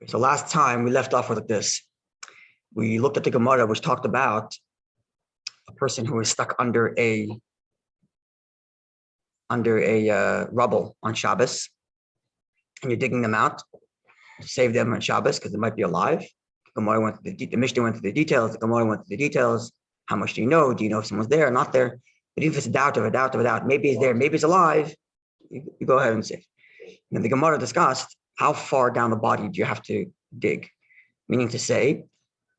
So last time we left off with this. We looked at the Gemara, which talked about a person who is stuck under a rubble on Shabbos, and you're digging them out to save them on Shabbos because they might be alive. The Mishnah went to the details. The Gemara went to the details. How much do you know? Do you know if someone's there or not there? But even if it's a doubt of a doubt of a doubt, maybe he's there, maybe he's alive, you go ahead and save. And the Gemara discussed how far down the body do you have to dig? Meaning to say,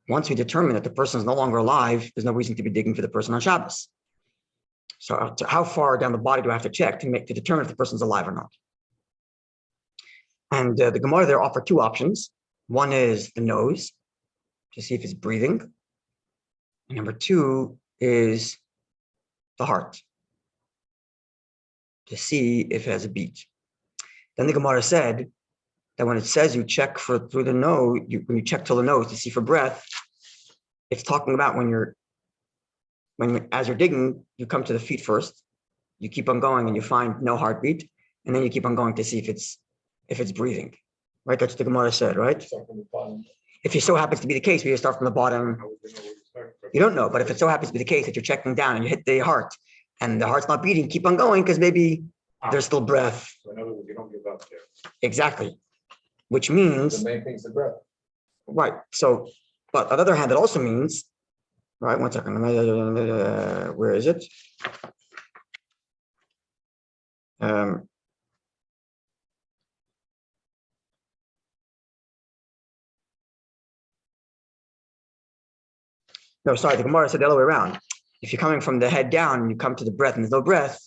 once we determine that the person is no longer alive, there's no reason to be digging for the person on Shabbos. So how far down the body do I have to check to determine if the person's alive or not? And the Gemara there offer two options. One is the nose, to see if it's breathing. And number two is the heart, to see if it has a beat. Then the Gemara said that when it says you check through the nose, when you check till the nose to see for breath, it's talking about as you're digging, you come to the feet first, you keep on going and you find no heartbeat, and then you keep on going to see if it's breathing, right? That's what the Gemara said, right? If it so happens to be the case where you start from the bottom, you don't know, but if it so happens to be the case that you're checking down and you hit the heart and the heart's not beating, keep on going because maybe there's still breath. So in other words, you don't give up there. Exactly. Which means the main thing's the breath. Right. So, but on the other hand, it also means, right, 1 second. Where is it? No, sorry, the Gemara said the other way around. If you're coming from the head down and you come to the breath and there's no breath,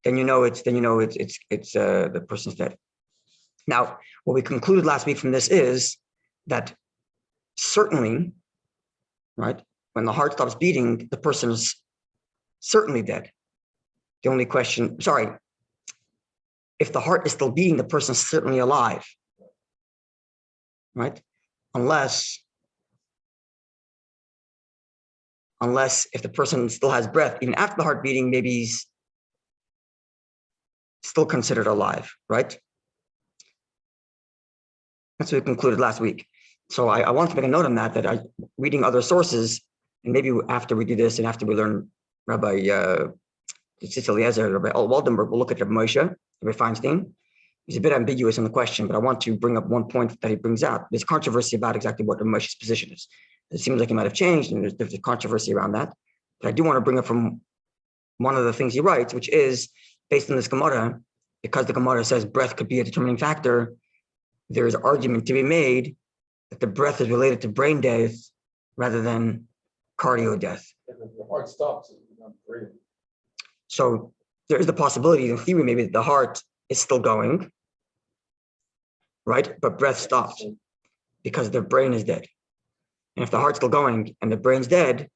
then you know it's the person's dead. Now, what we concluded last week from this is that certainly, right, when the heart stops beating, the person is certainly dead. The only question, if the heart is still beating, the person is certainly alive, right? Unless if the person still has breath, even after the heart beating, maybe he's still considered alive, right? That's what we concluded last week. So I wanted to make a note on that I reading other sources, and maybe after we do this and after we learn Rabbi Eliezer, Rabbi Waldenberg, we'll look at Rabbi Moshe, Rabbi Feinstein. He's a bit ambiguous in the question, but I want to bring up one point that he brings out. There's controversy about exactly what Rabbi Moshe's position is. It seems like it might have changed, and there's a controversy around that. But I do want to bring up from one of the things he writes, which is based on this Gemara, because the Gemara says breath could be a determining factor, there is argument to be made that the breath is related to brain death rather than cardio death. The heart stops, it's not breathing. So there is the possibility, in theory, maybe that the heart is still going, right? But breath stopped because the brain is dead. And if the heart's still going and the brain's dead,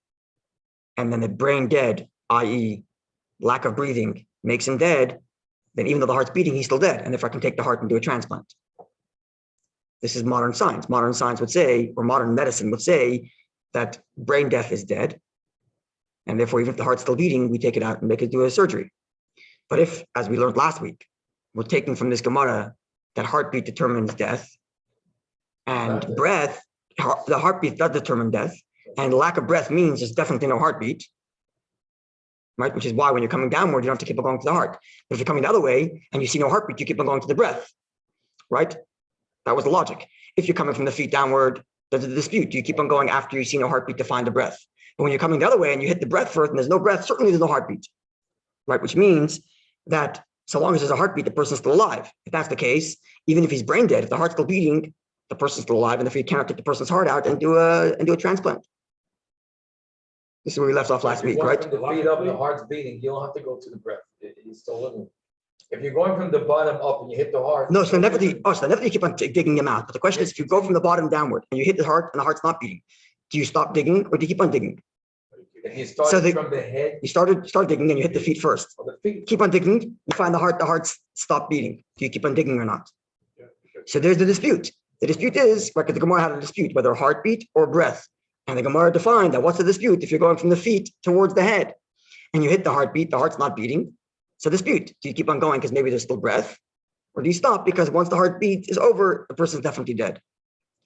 and then the brain dead, i.e. lack of breathing, makes him dead, then even though the heart's beating, he's still dead. And therefore I can take the heart and do a transplant. This is modern science. Modern science would say, or modern medicine would say, that brain death is dead. And therefore, even if the heart's still beating, we take it out and make it do a surgery. But if, as we learned last week, we're taking from this Gemara that heartbeat determines death, and breath, the heartbeat does determine death, and lack of breath means there's definitely no heartbeat, right? Which is why when you're coming downward, you don't have to keep on going to the heart. But if you're coming the other way and you see no heartbeat, you keep on going to the breath, right? That was the logic. If you're coming from the feet downward, there's a dispute. Do you keep on going after you see no heartbeat to find the breath? But when you're coming the other way and you hit the breath first and there's no breath, certainly there's no heartbeat, right? Which means that so long as there's a heartbeat, the person's still alive. If that's the case, even if he's brain dead, if the heart's still beating, the person's still alive, and if you cannot take the person's heart out and do a transplant. This is where we left off last week, right? From the feet up, the heart's beating. You don't have to go to the breath. He's still living. If you're going from the bottom up and you hit the heart. No, so never you keep on digging them out. But the question is, if you go from the bottom downward and you hit the heart and the heart's not beating, do you stop digging or do you keep on digging? If you started from the head. You start digging and you hit the feet first. Oh, the feet. Keep on digging, you find the heart's stopped beating. Do you keep on digging or not? Yeah, okay. So there's the dispute. The dispute is, right, because the Gemara had a dispute, whether heartbeat or breath. And the Gemara defined that what's the dispute? If you're going from the feet towards the head and you hit the heartbeat, the heart's not beating. So dispute, do you keep on going because maybe there's still breath? Or do you stop because once the heartbeat is over, the person's definitely dead?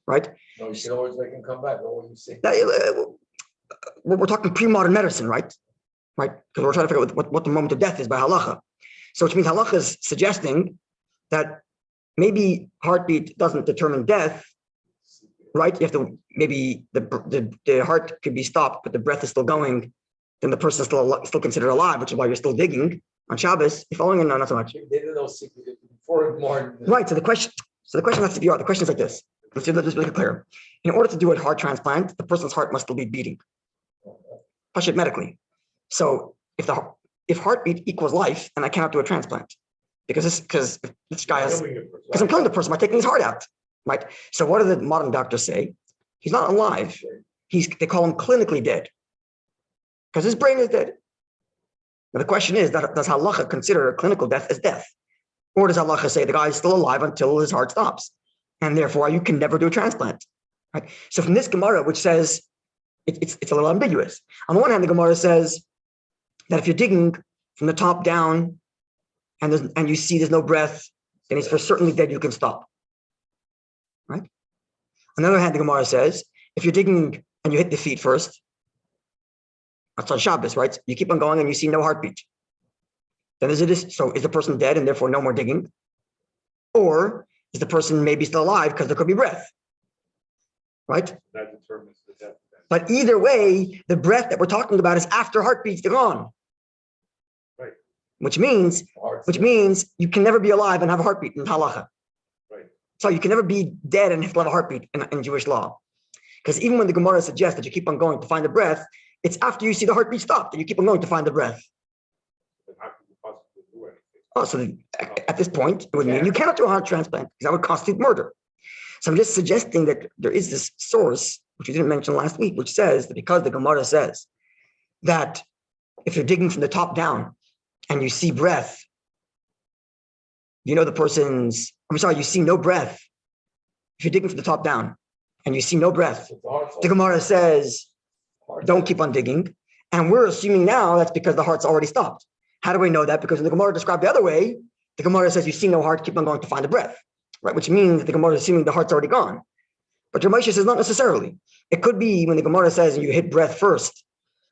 right? No, you can always make him come back. What you see? We're talking pre-modern medicine, right? Right? Because we're trying to figure out what the moment of death is by halacha. So which means halacha is suggesting that maybe heartbeat doesn't determine death, right? You have to, maybe the heart could be stopped, but the breath is still going, then the person is still considered alive, which is why you're still digging on Shabbos. You following, or no, not so much? They didn't know secret before more. Right. So the question has to be, the question is like this. Let's make it clear. In order to do a heart transplant, the person's heart must still be beating. Push it medically. So if heartbeat equals life, and I cannot do a transplant because this guy is, because I'm killing the person by taking his heart out, right? So what do the modern doctors say? He's not alive. They call him clinically dead because his brain is dead. Now the question is, does halacha consider a clinical death as death? Or does halacha say the guy is still alive until his heart stops? And therefore you can never do a transplant, right? So from this Gemara, which says, it's a little ambiguous. On the one hand, the Gemara says that if you're digging from the top down and you see there's no breath, then he's for certainly dead, you can stop, right? On the other hand, the Gemara says, if you're digging and you hit the feet first, that's on Shabbos, right? You keep on going and you see no heartbeat. Then is the person dead and therefore no more digging? Or is the person maybe still alive because there could be breath, right? That determines the death. But either way, the breath that we're talking about is after heartbeats are gone. Right. Which means you can never be alive and have a heartbeat in halacha. Right. So you can never be dead and still have a heartbeat in Jewish law. Because even when the Gemara suggests that you keep on going to find the breath, it's after you see the heartbeat stop that you keep on going to find the breath. Then how can you possibly do anything? Oh, so at this point, it would mean you cannot do a heart transplant because that would constitute murder. So I'm just suggesting that there is this source, which we didn't mention last week, which says that because the Gemara says that if you're digging from the top down and you see breath, you know you see no breath. If you're digging from the top down and you see no breath, the Gemara says, don't keep on digging. And we're assuming now that's because the heart's already stopped. How do we know that? Because when the Gemara described the other way, the Gemara says you see no heart, keep on going to find the breath, right? Which means the Gemara is assuming the heart's already gone. But Rabbi says not necessarily. It could be when the Gemara says you hit breath first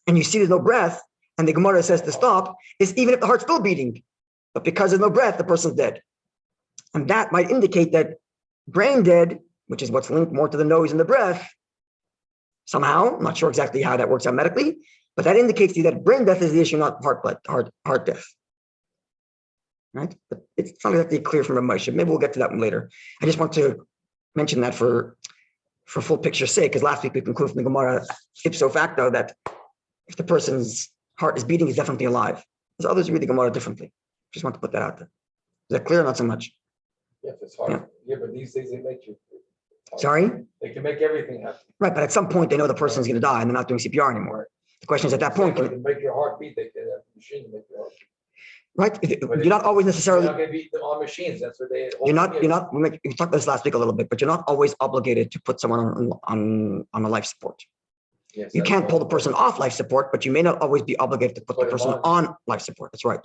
and you see there's no breath and the Gemara says to stop, is even if the heart's still beating, but because there's no breath, the person's dead. And that might indicate that brain dead, which is what's linked more to the nose and the breath, somehow, I'm not sure exactly how that works out medically, but that indicates to you that brain death is the issue, not heart death. Right? But it's not exactly clear from Rabbi. Maybe we'll get to that one later. I just want to mention that for full picture's sake, because last week we concluded from the Gemara ipso facto that if the person's heart is beating, he's definitely alive. There's others who read the Gemara differently. Just want to put that out there. Is that clear or not so much? Yeah, if it's hard. Yeah, but these days they make you. Sorry? They can make everything happen. Right, but at some point they know the person's going to die and they're not doing CPR anymore. The question is at that point, They can make your heart beat. They can have a machine to make your heart beat. right? You're not always necessarily. You're not going to be on machines. That's what they. You're not. We talked about this last week a little bit, but you're not always obligated to put someone on a life support. Yes, You can't pull the person off life support, but you may not always be obligated to put the person on life support. That's right.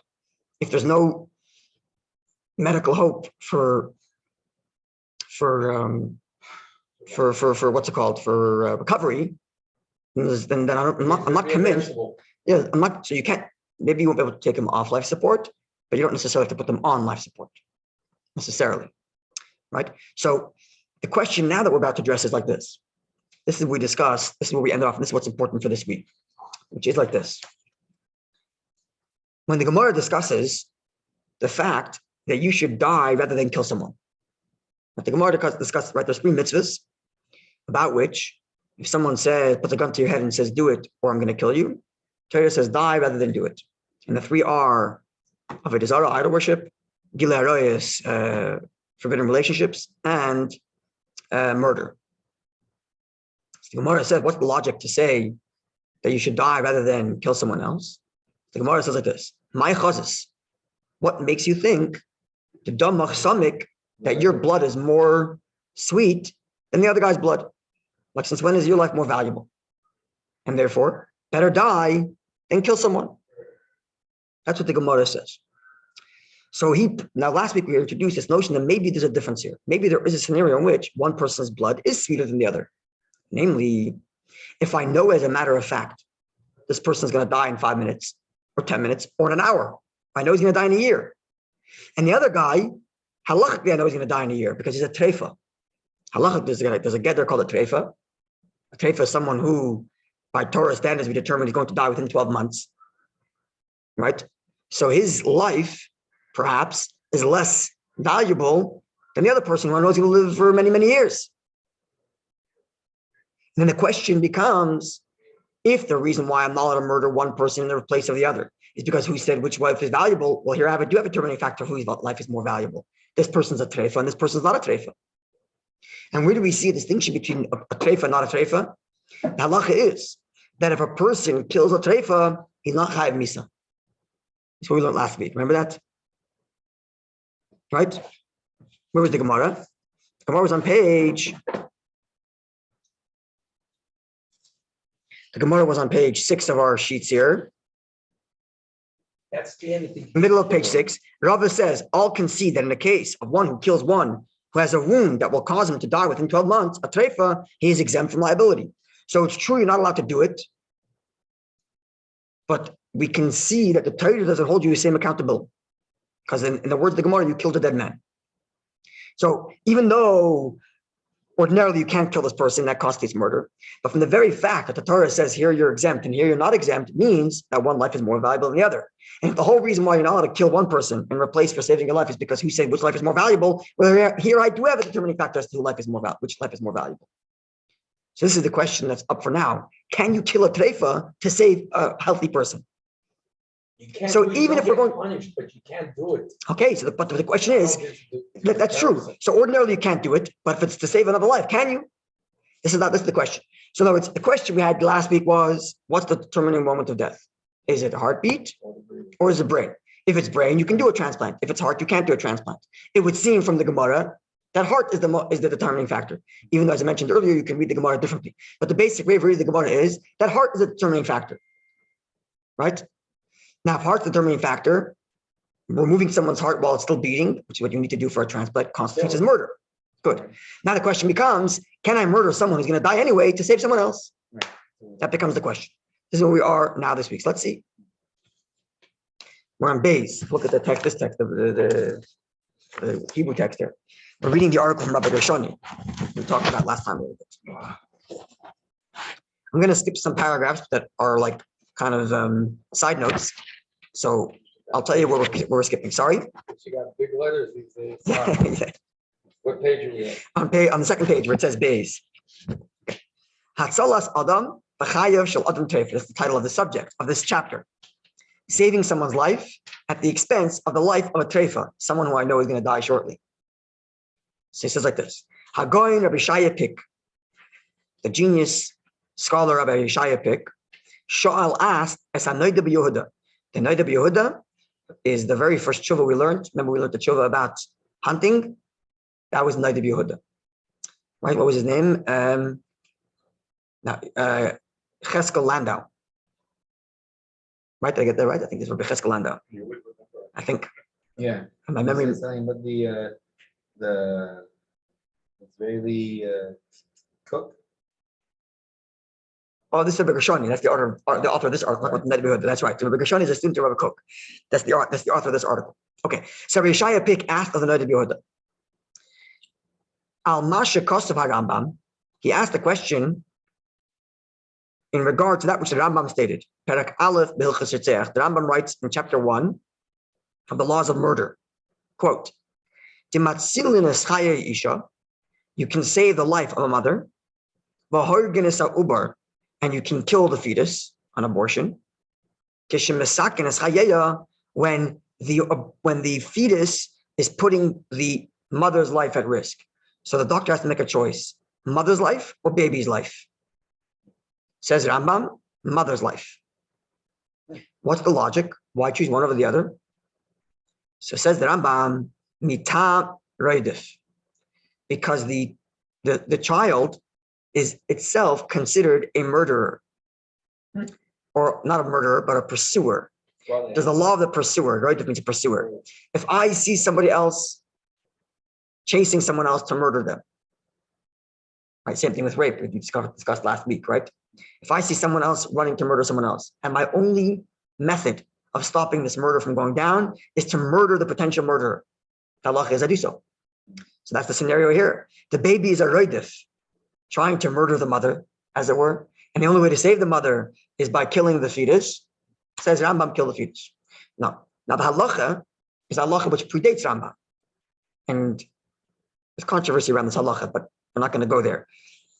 If there's no medical hope for what's it called, for recovery, then I'm not convinced. Yeah, I'm not. So you can't. Maybe you won't be able to take them off life support, but you don't necessarily have to put them on life support necessarily, right? So the question now that we're about to address is like this. This is what we discussed. This is where we ended off, and this is what's important for this week, which is like this. When the Gemara discusses the fact that you should die rather than kill someone, but the Gemara discusses, right, there's 3 mitzvahs about which if someone says, puts a gun to your head and says, do it, or I'm going to kill you, Torah says, die rather than do it. And the 3 are avodah zarah, idol worship, gilui arayos, forbidden relationships, and murder. So the Gemara said, what's the logic to say that you should die rather than kill someone else? The Gemara says like this, my chazis, what makes you think the damach samik, that your blood is more sweet than the other guy's blood? Like, since when is your life more valuable? And therefore, better die than kill someone. That's what the Gemara says. So now last week we introduced this notion that maybe there's a difference here. Maybe there is a scenario in which one person's blood is sweeter than the other. Namely, if I know as a matter of fact, this person's going to die in 5 minutes or 10 minutes or in an hour, I know he's going to die in a year. And the other guy, halachically, I know he's going to die in a year because he's a treifa. Halachic, there's a gedder called a treifa. A treifa is someone who, by Torah standards, we determine he's going to die within 12 months, right? So his life, perhaps, is less valuable than the other person who knows he will live for many, many years. And then the question becomes, if the reason why I'm not allowed to murder one person in the place of the other is because who said which life is valuable, well, here I do have a determining factor whose life is more valuable. This person's a treifa and this person's not a treifa. And where do we see a distinction between a treifa and not a treifa? The halacha is that if a person kills a treifa, he's not chayav misa. That's what we learned last week. Remember that? Right? Where was the Gemara? The Gemara was on page. The Gemara was on page 6 of our sheets here. That's the anything. Middle of page 6. Rabbi says, all concede that in the case of one who kills one who has a wound that will cause him to die within 12 months, a treifa, he is exempt from liability. So it's true you're not allowed to do it, but we can see that the Torah doesn't hold you the same accountability. Because in the words of the Gemara, you killed a dead man. So even though ordinarily you can't kill this person, that constitutes murder. But from the very fact that the Torah says here you're exempt and here you're not exempt means that one life is more valuable than the other. And if the whole reason why you're not allowed to kill one person and replace for saving your life is because who said which life is more valuable, well, here I do have a determining factor as to which life is more valuable. So this is the question that's up for now. Can you kill a treifa to save a healthy person? You can't So do it, you even don't if we're get going- punished, but you can't do it. Okay, so but the question is, that's true. So ordinarily you can't do it, but if it's to save another life, can you? This is the question. So in other words, the question we had last week was, what's the determining moment of death? Is it a heartbeat or is it brain? If it's brain, you can do a transplant. If it's heart, you can't do a transplant. It would seem from the Gemara that heart is the determining factor. Even though, as I mentioned earlier, you can read the Gemara differently. But the basic way of reading the Gemara is that heart is a determining factor, right? Now, if heart's the determining factor, removing someone's heart while it's still beating, which is what you need to do for a transplant, constitutes as murder. Good. Now the question becomes, can I murder someone who's going to die anyway to save someone else? That becomes the question. This is where we are now this week. So let's see. We're on base. Look at the text, this text, the Hebrew text there. We're reading the article from Rabbi Gershoni. We talked about last time a little bit. I'm going to skip some paragraphs that are like kind of side notes. So I'll tell you where we're skipping. Sorry. You got big letters these days. Yeah. What page are we at? On the second page where it says Beis. Hatzalas Adam v'chayav shel Adam Treifa. That's the title of the subject of this chapter. Saving someone's life at the expense of the life of a treifa, someone who I know is going to die shortly. So he says like this: Hagoyin Rabbi Shayapik, the genius scholar Rabbi Shayapik, Sha'al asked as Noida b'Yehuda. The Noida b'Yehuda is the very first tshuva we learned. Remember, we learned the tshuva about hunting. That was Noida b'Yehuda, right? What was his name? Cheskel Landau. Right? Did I get that right? I think it's Rabbi Cheskel Landau. I think. Yeah. My memory. But the Israeli cook. Oh, this is Rabbi Gershoni. That's the author of this article. That's right. So Rabbi Gershoni is a student of Rabbi Kook. That's the author of this article. Okay. So Rabbi Yeshaya Pick asked of the Noida b'Yehuda. Al Masha Kosav HaRambam. He asked the question in regard to that which the Rambam stated. Perak Aleph B'Hilchos Yitzeach. The Rambam writes in chapter 1 of the laws of murder. Quote: Timatzilin eschaya isha. You can save the life of a mother. V'horgin es ha'ubar. And you can kill the fetus on abortion. When the fetus is putting the mother's life at risk. So the doctor has to make a choice: mother's life or baby's life. Says Rambam, mother's life. What's the logic? Why choose one over the other? So says the Rambam, mita roidif. Because the child is itself considered a murderer, or not a murderer, but a pursuer. There's the law of the pursuer, right? That means a pursuer. If I see somebody else chasing someone else to murder them, right? Same thing with rape, we discussed last week, right? If I see someone else running to murder someone else, and my only method of stopping this murder from going down is to murder the potential murderer, Halacha is I do so. So that's the scenario here. The baby is a roidif, trying to murder the mother, as it were, and the only way to save the mother is by killing the fetus. Says Rambam, kill the fetus. Now the halacha is halacha which predates Rambam, and there's controversy around this halacha, but we're not going to go there.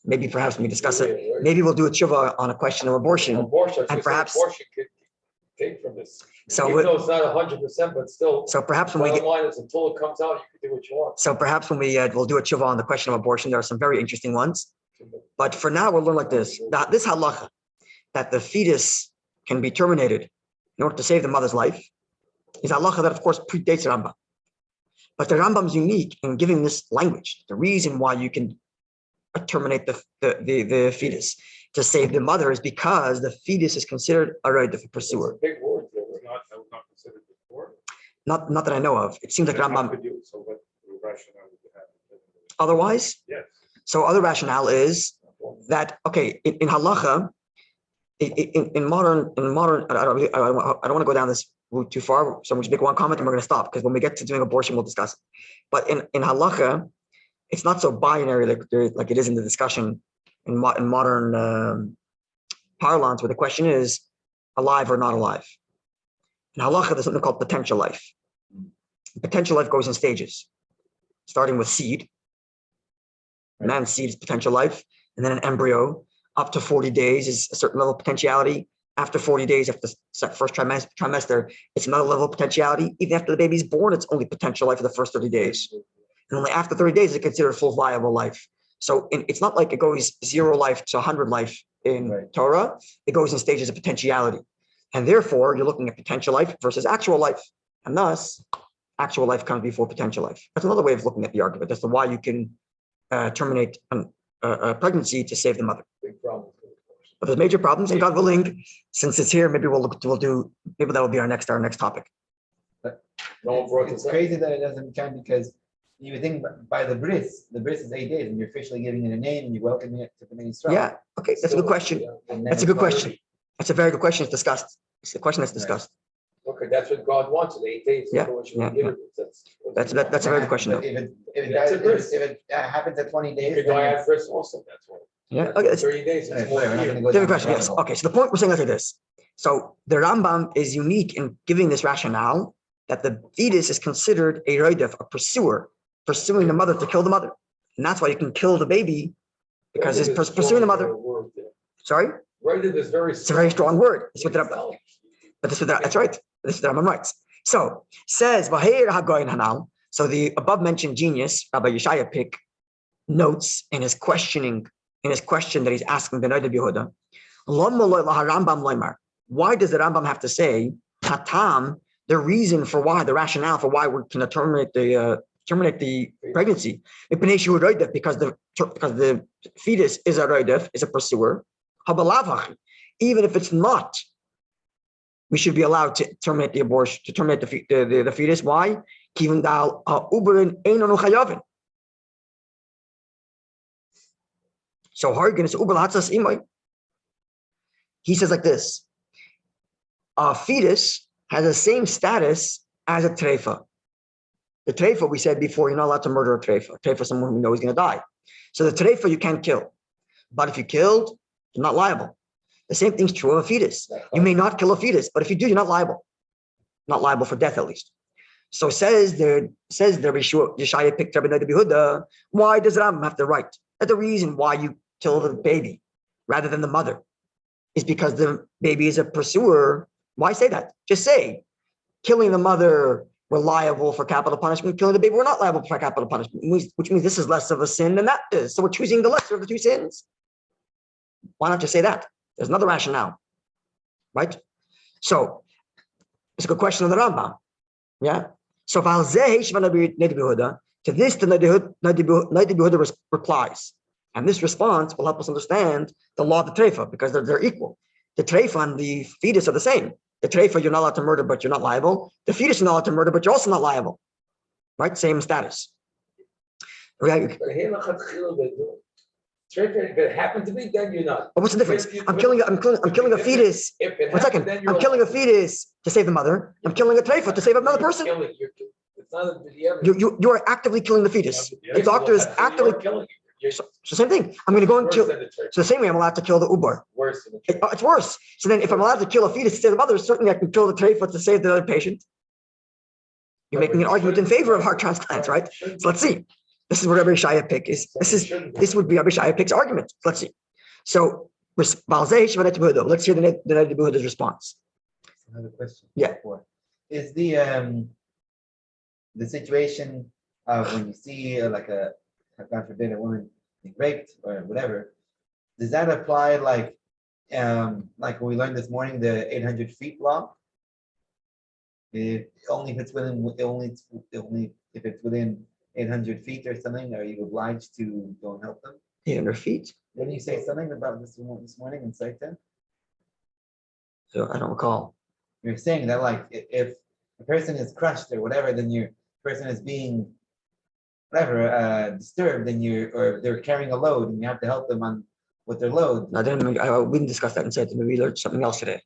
Maybe perhaps when we discuss it, maybe we'll do a tshuva on a question of abortion, and perhaps abortion could take from this. So even though it's not 100%, but still. So perhaps when we get, line is until it comes out, you can do what you want. So perhaps when we'll do a tshuva on the question of abortion, there are some very interesting ones. But for now, we'll learn like this: that this halacha, that the fetus can be terminated in order to save the mother's life, is halacha that of course predates Rambam. But the Rambam is unique in giving this language. The reason why you can terminate the fetus to save the mother is because the fetus is considered a right of a pursuer. Big word. That was not considered before. Not that I know of. It seems like Rambam. So what rationale would you have? Otherwise, Yes. So other rationale is that in halacha, in modern, I don't want to go down this route too far. So we just make one comment and we're going to stop, because when we get to doing abortion, we'll discuss it. But in halacha, it's not so binary like it is in the discussion in modern parlance, where the question is alive or not alive. In halacha, there's something called potential life. Potential life goes in stages, starting with seed. Man's seed is potential life, and then an embryo. Up to 40 days is a certain level of potentiality. After 40 days, after the first trimester, it's another level of potentiality. Even after the baby's born, it's only potential life for the first 30 days. And only after 30 days is it considered full viable life. So it's not like it goes 0 life to 100 life in Torah. It goes in stages of potentiality. And therefore, you're looking at potential life versus actual life. And thus, actual life comes before potential life. That's another way of looking at the argument. That's why you can terminate a pregnancy to save the mother. Big problem. But there's major problems, and God willing, since it's here, maybe maybe that will be our next topic. It's crazy that it doesn't count, because you would think by the bris is 8 days, and you're officially giving it a name and you're welcoming it to the Israel. Yeah, okay, that's a good question. That's a good question. That's a very good question. It's discussed. It's a question that's discussed. Okay, that's what God wants, 8 days. Yeah, That's a very good question. But if it happens at 20 days, You could die at first also, that's why. Yeah, okay. 30 days. It's more We're not gonna than go Different down question, the yes. rabbit hole. Okay, so the point we're saying after this. So the Rambam is unique in giving this rationale that the fetus is considered a roidef, a pursuer, pursuing the mother to kill the mother. And that's why you can kill the baby, because it's pursuing the mother. Sorry? Right, it is very. It's a very strong word. That's what that's right. This is the Rambam writes. So says Vahir Hagoyin Hanal. So the above mentioned genius, Rabbi Yeshaya Pick, notes in his question that he's asking the Noda B'Yehuda, why does the Rambam have to say Hatam, the reason for why, the rationale for why we're going to terminate the pregnancy? Because the fetus is a roidef, is a pursuer. Even if it's not, we should be allowed to terminate the abortion, to terminate the fetus. Why? So he says like this: a fetus has the same status as a treifa. The treifa, we said before, you're not allowed to murder a treifa. Treifa is someone who knows he's going to die. So the treifa you can't kill, but if you killed, you're not liable. The same thing's true of a fetus. You may not kill a fetus, but if you do, you're not liable. Not liable for death, at least. So says the Yeshaya picked Rabbi Yehuda, why does Rambam have to write that the reason why you kill the baby rather than the mother is because the baby is a pursuer? Why say that? Just say, killing the mother, we're liable for capital punishment. Killing the baby, we're not liable for capital punishment, which means this is less of a sin than that is. So we're choosing the lesser of the two sins. Why not just say that? There's another rationale, right? So it's a good question of the Rambam. Yeah. So to this, the Noda B'Yehuda replies, and this response will help us understand the law of the treifa, because they're equal. The treifa and the fetus are the same. The treifa, you're not allowed to murder, but you're not liable. The fetus, you're not allowed to murder, but you're also not liable. Right? Same status. Right? But here, if it happened to be, then you're not. But what's the difference? I'm killing a fetus. If it 1 second. happened, then you're I'm killing a alive. fetus to save the mother. I'm killing a treifa to save another person. It's not a, You are actively killing the fetus. The doctor is actively killing it. so same thing. I'm going to go and Worse kill. than the treifa. So the same way I'm allowed to kill the ubar. Worse than the treifa. It's worse. So then, if I'm allowed to kill a fetus to save the mother, certainly I can kill the treifa to save the other patient. You're making an argument in favor of heart transplants, right? So let's see. This is where Rabbi Shaya pick is. This would be Rabbi Shaya pick's argument. Let's see. So let's hear the Nedi Buddha's response. Another question. Yeah. Is the situation of when you see like a God forbid a woman being raped or whatever, does that apply like when we learned this morning the 800 feet law? Only if it's within 800 feet or something, are you obliged to go and help them? 800 feet. Didn't you say something about this morning in Site 10? So I don't recall. You're saying that like if a person is crushed or whatever, then your person is being whatever disturbed, and they're carrying a load, and you have to help them on with their load. We didn't discuss that in Site. Maybe we learned something else today.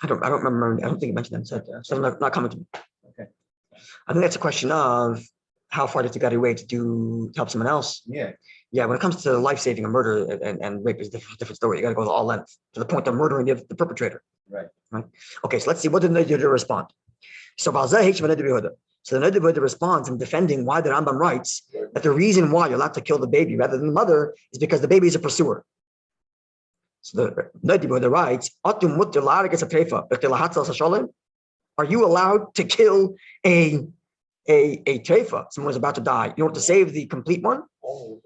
I don't remember. I don't think you mentioned that in Site. So not coming to me. Okay. I think that's a question of how far does you got to wait to help someone else? Yeah. Yeah, when it comes to life-saving and murder and rape is a different story. You got to go to all length to the point of murdering the perpetrator. Right. Okay, so let's see. What did the Nedi Buddha respond? So the Nedi Buddha responds in defending why the Rambam writes that the reason why you're allowed to kill the baby rather than the mother is because the baby is a pursuer. So the Nedi Buddha writes, are you allowed to kill a treifa? Someone's about to die. You want to save the complete one? We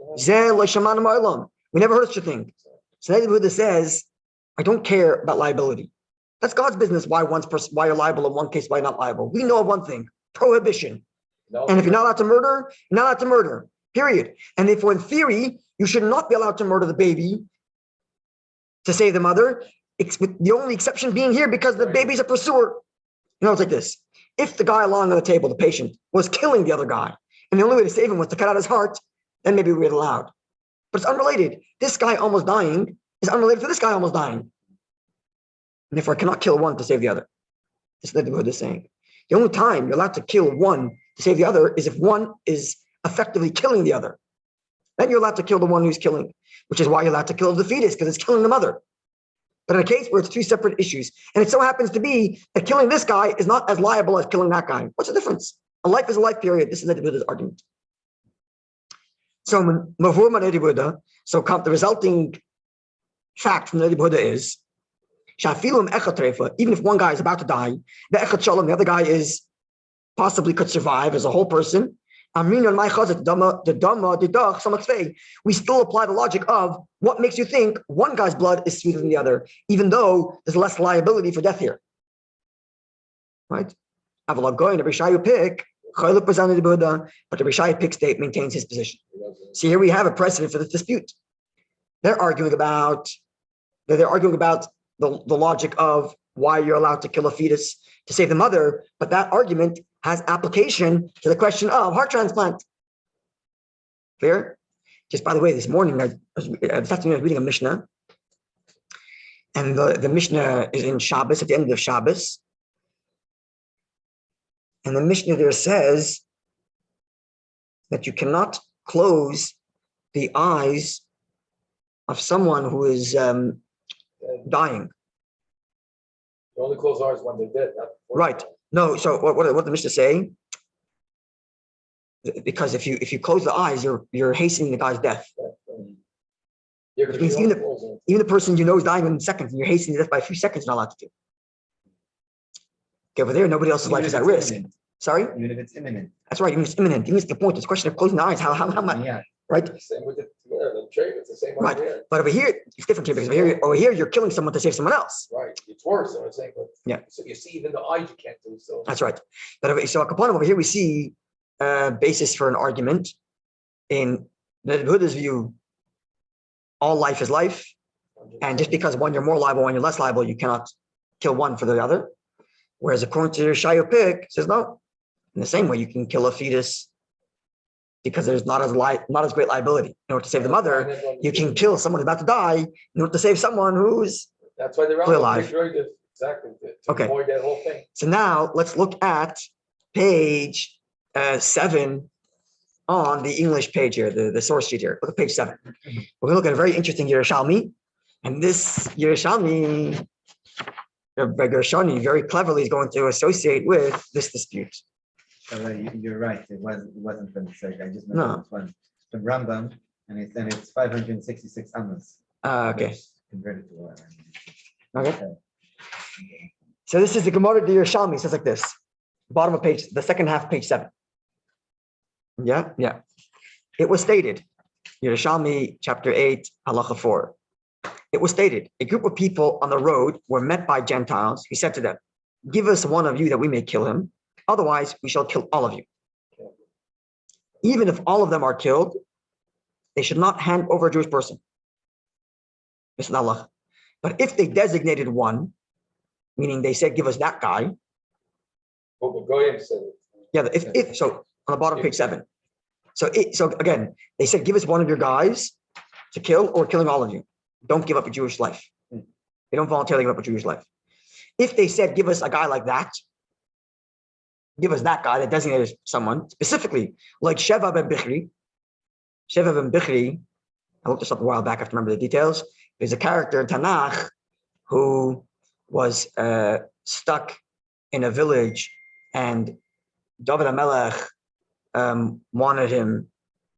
never heard such a thing. So Nedi Buddha says, I don't care about liability. That's God's business. Why you're liable in one case, why you're not liable. We know of one thing: prohibition. And if you're not allowed to murder, you're not allowed to murder. Period. And therefore, in theory, you should not be allowed to murder the baby to save the mother. The only exception being here because the baby's a pursuer. It's like this: if the guy along on the table, the patient, was killing the other guy, and the only way to save him was to cut out his heart, then maybe we'd allowed. But it's unrelated. This guy almost dying is unrelated to this guy almost dying. And therefore, I cannot kill one to save the other. This is what the Buddha is saying. The only time you're allowed to kill one to save the other is if one is effectively killing the other. Then you're allowed to kill the one who's killing, which is why you're allowed to kill the fetus, because it's killing the mother. But in a case where it's two separate issues, and it so happens to be that killing this guy is not as liable as killing that guy. What's the difference? A life is a life, period. This is the Buddha's argument. So the resulting fact from the Buddha is, even if one guy is about to die, the other guy could survive as a whole person. We still apply the logic of what makes you think one guy's blood is sweeter than the other, even though there's less liability for death here. Right? But the Rabbi Shaya pick state maintains his position. See, here we have a precedent for this dispute. They're arguing about the logic of why you're allowed to kill a fetus to save the mother, but that argument has application to the question of heart transplant. Clear? Just by the way, this morning, this afternoon, I was reading a Mishnah, and the Mishnah is in Shabbos, at the end of Shabbos, and the Mishnah there says that you cannot close the eyes of someone who is dying. You only close ours when they're dead. Right. No. So what the Mishnah say? Because if you close the eyes, you're hastening the guy's death. Yeah, Which means even the person you know is dying in seconds, and you're hastening death by a few seconds, you're not allowed to do. Okay, over there, nobody else's life is at risk. Imminent. Sorry. Even if it's imminent. That's right. Even if it's imminent. Even if it's the point. It's a question of closing the eyes. How much? Yeah. Right. Same with the trade. It's the same Right. idea. But over here, it's different because over here, you're killing someone to save someone else. Right. It's worse. I'm saying, but Yeah. So you see, even the eyes you can't do so. That's right. But so over here, we see basis for an argument in the Buddha's view. All life is life, and just because one you're more liable, one you're less liable, you cannot kill one for the other. Whereas according to your Shayu pick, it says no. In the same way, you can kill a fetus because there's not as great liability. In order to save the mother, you can kill someone who's about to die in order to save someone who's. That's why the Fully Rambam alive. is very good. Exactly. To Okay. avoid that whole thing. So now let's look at page 7 on the English page here, the source sheet here. Look at page 7. We're going to look at a very interesting Yerushalmi. And this Yerushalmi, Rabbi Gershoni, very cleverly is going to associate with this dispute. You're right. It wasn't from the Sage. I just No. remember this one from Rambam, and it's 566 amos. Okay. Converted to what? Okay. So this is the Gemara de Yerushalmi. It says like this. Bottom of page, the second half, page 7. Yeah. It was stated, Yerushalmi, chapter 8, Halacha 4. It was stated, a group of people on the road were met by Gentiles. He said to them, give us one of you that we may kill him. Otherwise, we shall kill all of you. Even if all of them are killed, they should not hand over a Jewish person. This is halacha. But if they designated one, meaning they said, give us that guy. Well, the Goyim said it. Yeah, if so on the bottom of page 7. So again, they said, give us one of your guys to kill or killing all of you. Don't give up a Jewish life. They don't voluntarily give up a Jewish life. If they said, give us a guy like that, give us that guy that designated someone, specifically like Sheva ben Bichri. Sheva ben Bichri, I looked this up a while back, I have to remember the details. There's a character in Tanakh who was stuck in a village, and David HaMelech wanted him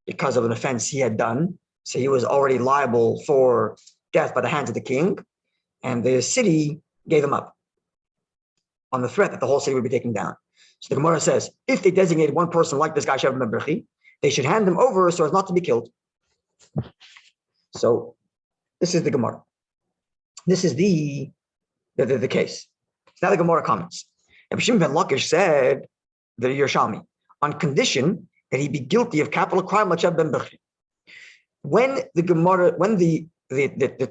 because of an offense he had done. So he was already liable for death by the hands of the king, and the city gave him up on the threat that the whole city would be taken down. So the Gemara says, if they designated one person like this guy, Sheva ben Bichri, they should hand him over so as not to be killed. So this is the Gemara. This is the case. Now the Gemara comments. Rabbi Shimon ben Lakish said, the Yerushalmi, on condition that he be guilty of capital crime like Sheva ben Bichri. When the Gemara, when the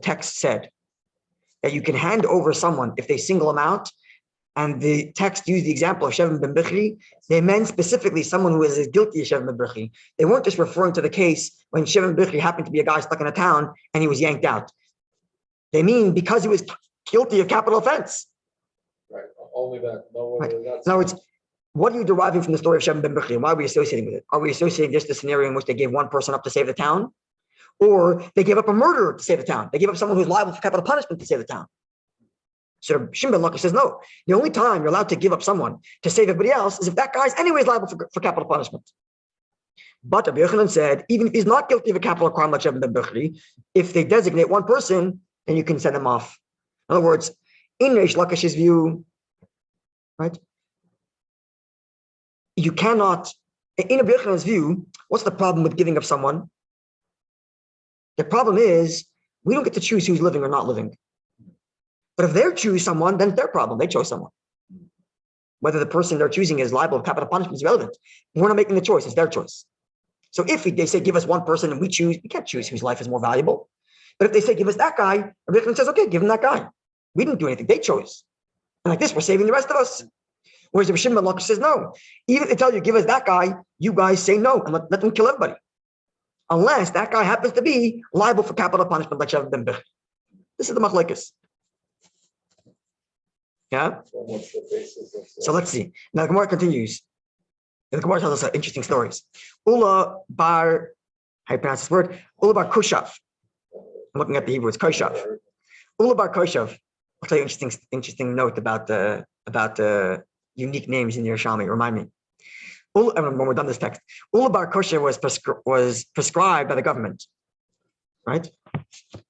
text said that you can hand over someone if they single him out, and the text used the example of Sheva ben Bichri, they meant specifically someone who is as guilty as Sheva ben Bichri. They weren't just referring to the case when Sheva ben Bichri happened to be a guy stuck in a town and he was yanked out. They mean because he was guilty of capital offense. Right. Only that. No, Right. that's. Now, what are you deriving from the story of Sheva ben Bichri? Why are we associating with it? Are we associating just the scenario in which they gave one person up to save the town? Or they gave up a murderer to save the town? They gave up someone who's liable for capital punishment to save the town. So Shimon ben Lakish says, no, the only time you're allowed to give up someone to save everybody else is if that guy's anyways liable for capital punishment. But Rabbi Yochanan said, even if he's not guilty of a capital crime like Sheva ben Bichri, if they designate one person, then you can send him off. In other words, in Reish Lakish's view, right? You cannot, in Rabbi Yochanan's view, what's the problem with giving up someone? The problem is we don't get to choose who's living or not living. But if they choose someone, then it's their problem. They chose someone. Whether the person they're choosing is liable of capital punishment is relevant. We're not making the choice. It's their choice. So if they say, give us one person and we can't choose whose life is more valuable. But if they say, give us that guy, Rabbi Yochanan says, okay, give him that guy. We didn't do anything. They chose. And like this, we're saving the rest of us. Whereas Rabbi Shimon ben Lakish says, no. Even if they tell you, give us that guy, you guys say no and let them kill everybody. Unless that guy happens to be liable for capital punishment like Sheva ben Bichri. This is the machlekes. Yeah? So let's see. Now the Gemara continues. And the Gemara tells us interesting stories. Ula bar, how you pronounce this word? Ula bar Kushav. I'm looking at the Hebrew, it's Koshav. Ula bar Koshav. I'll tell you an interesting note about the unique names in Yerushalmi. Remind me. When we're done this text, Ula bar Koshav was prescribed by the government, right?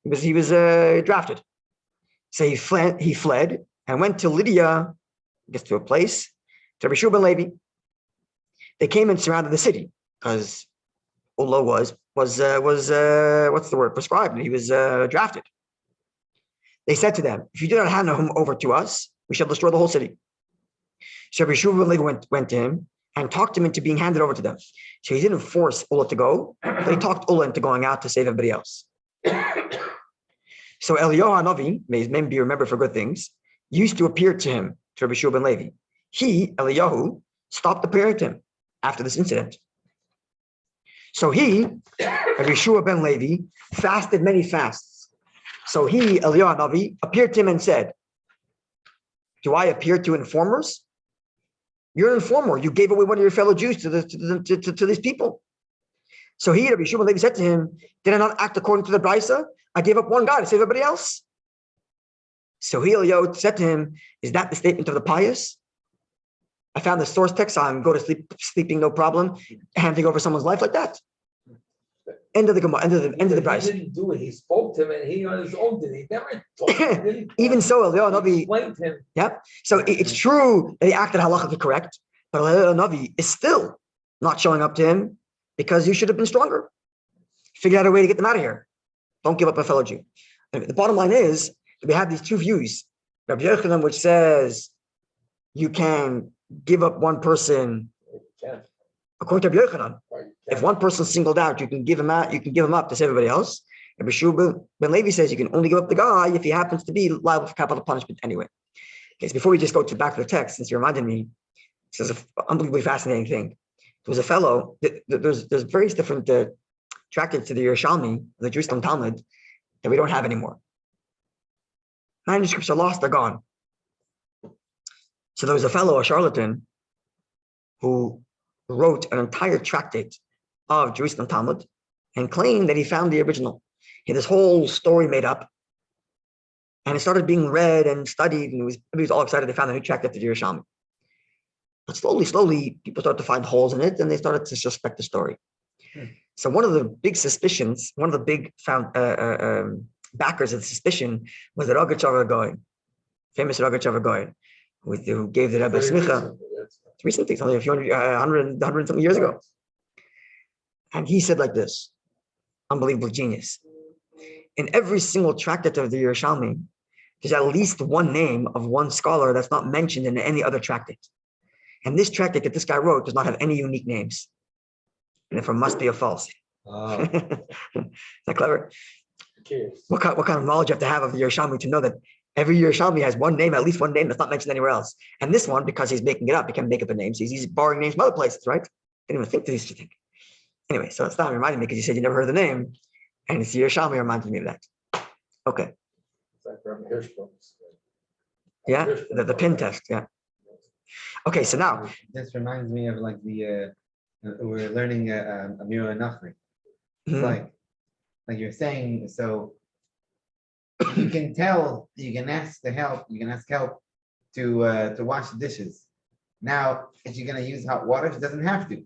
He was drafted. So he fled and went to Lydia, I guess to a place, to Rabbi ben Levi. They came and surrounded the city because Ula was what's the word, prescribed. He was drafted. They said to them, if you do not hand him over to us, we shall destroy the whole city. So Rabbi ben Levi went to him and talked him into being handed over to them. So he didn't force Ula to go, but he talked Ula into going out to save everybody else. So Eliyahu Hanavi, may his name be remembered for good things, used to appear to him, to Rabbi Shua ben Levi. He, Eliyahu, stopped appearing to him after this incident. So he, Rabbi Shua ben Levi, fasted many fasts. So he, Eliyahu Navi, appeared to him and said, do I appear to informers? You're an informer. You gave away one of your fellow Jews to these people. So he, Rabbi Shua ben Levi, said to him, did I not act according to the Brisa? I gave up one guy to save everybody else. So he, Eliyahu, said to him, is that the statement of the pious? I found the source text on go to sleep, sleeping no problem, handing over someone's life like that. End of the Gemara, end of the Brisa. He didn't do it. He spoke to him, and he on his own did it. He never told him. Even so, Eliyahu Navi explained him. Yeah. So it's true that he acted halachically correct, but Eliyahu Navi is still not showing up to him because you should have been stronger. Figure out a way to get them out of here. Don't give up a fellow Jew. And the bottom line is that we have these two views. Rabbi Yochanan, which says you can give up one person. According to Rabbi Yochanan, if one person's singled out, you can give him out. You can give him up to save everybody else. Rabbi Shua ben Levi says you can only give up the guy if he happens to be liable for capital punishment anyway. Okay, so before we just go back to the text, since you reminded me, this is an unbelievably fascinating thing. There was a fellow. There's various different tractates to the Yerushalmi, the Jerusalem Talmud, that we don't have anymore. Manuscripts are lost; they're gone. So there was a fellow, a charlatan, who wrote an entire tractate of Jerusalem Talmud and claimed that he found the original. He had this whole story made up, and it started being read and studied, and everybody was all excited. They found a new tractate to the Yerushalmi. But slowly, people started to find holes in it, and they started to suspect the story. So one of the big suspicions, one of the big backers of the suspicion was the Rogachover Goyen, famous Rogachover Goyen, who gave the Rebbe Smicha. It's recently, it's only a few hundred something years ago. And he said like this, unbelievable genius. In every single tractate of the Yerushalmi, there's at least one name of one scholar that's not mentioned in any other tractate. And this tractate that this guy wrote does not have any unique names. And therefore must be a false. Oh. Is that clever? What kind of knowledge you have to have of the Yerushalmi to know that every Yerushalmi has one name, at least one name that's not mentioned anywhere else. And this one, because he's making it up, he can make up a name. So he's borrowing names from other places, right? Didn't even think that he used to think. Anyway, so it's not reminding me because you said you never heard the name. And it's Yerushalmi reminded me of that. Okay. Yeah, the pin test, yeah. Okay, so now. This reminds me of like we're learning Amira Nachri. It's like you're saying, so you can tell, you can ask help to wash the dishes. Now, if you're going to use hot water, she doesn't have to.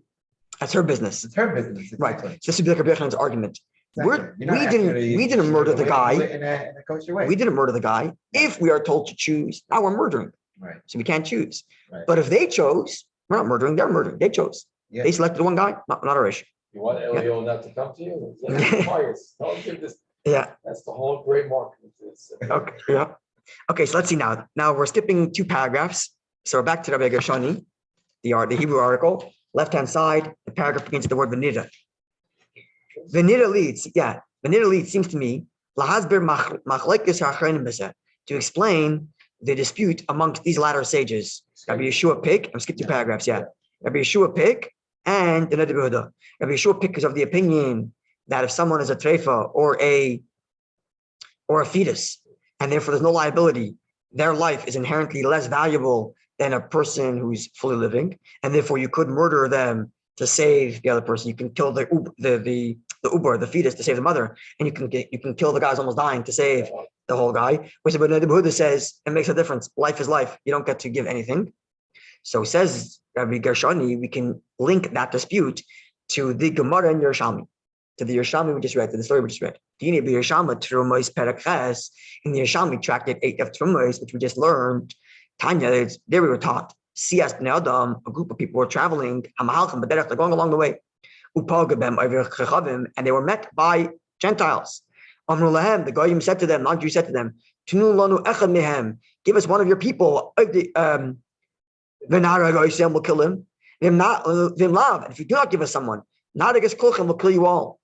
That's her business. It's her business. Exactly. Right. So this would be like Rabbi Yochanan's argument. Exactly. We didn't murder the guy. In a kosher way. We didn't murder the guy. If we are told to choose, now we're murdering. Right. So we can't choose. Right. But if they chose, we're not murdering, they're murdering. They chose. Yeah. They selected one guy, not our issue. You want Elio not to come to you? Don't give this. Yeah. That's the whole great mark. Okay. Yeah. Okay, so let's see now. Now we're skipping 2 paragraphs. So we're back to Rabbi Gershoni, the Hebrew article. Left-hand side, the paragraph begins with the word Venira. Venira leads, seems to me, to explain the dispute amongst these latter sages. Rabbi Yeshua Pick, I'm skipping 2 paragraphs, yeah. Rabbi Yeshua Pick and the Rabbi Yehuda. Rabbi Yeshua Pick is of the opinion that if someone is a treifa or a fetus, and therefore there's no liability, their life is inherently less valuable than a person who's fully living, and therefore you could murder them to save the other person. You can kill the uber, the fetus, to save the mother, and you can kill the guy who's almost dying to save the whole guy. Which Rabbi Yehuda says it makes a difference. Life is life. You don't get to give anything. So says Rabbi Gershoni, we can link that dispute to the Gemara in Yerushalmi, to the Yerushalmi we just read, to the story we just read. In the Yerushalmi tractate 8 of Trumos, which we just learned, Tanya, there we were taught, Siyas Bnei Adam, a group of people were traveling, but they're going along the way. And they were met by Gentiles. The Goyim said to them, non-Jews said to them, give us one of your people. We'll kill him. If you do not give us someone, we'll kill you all.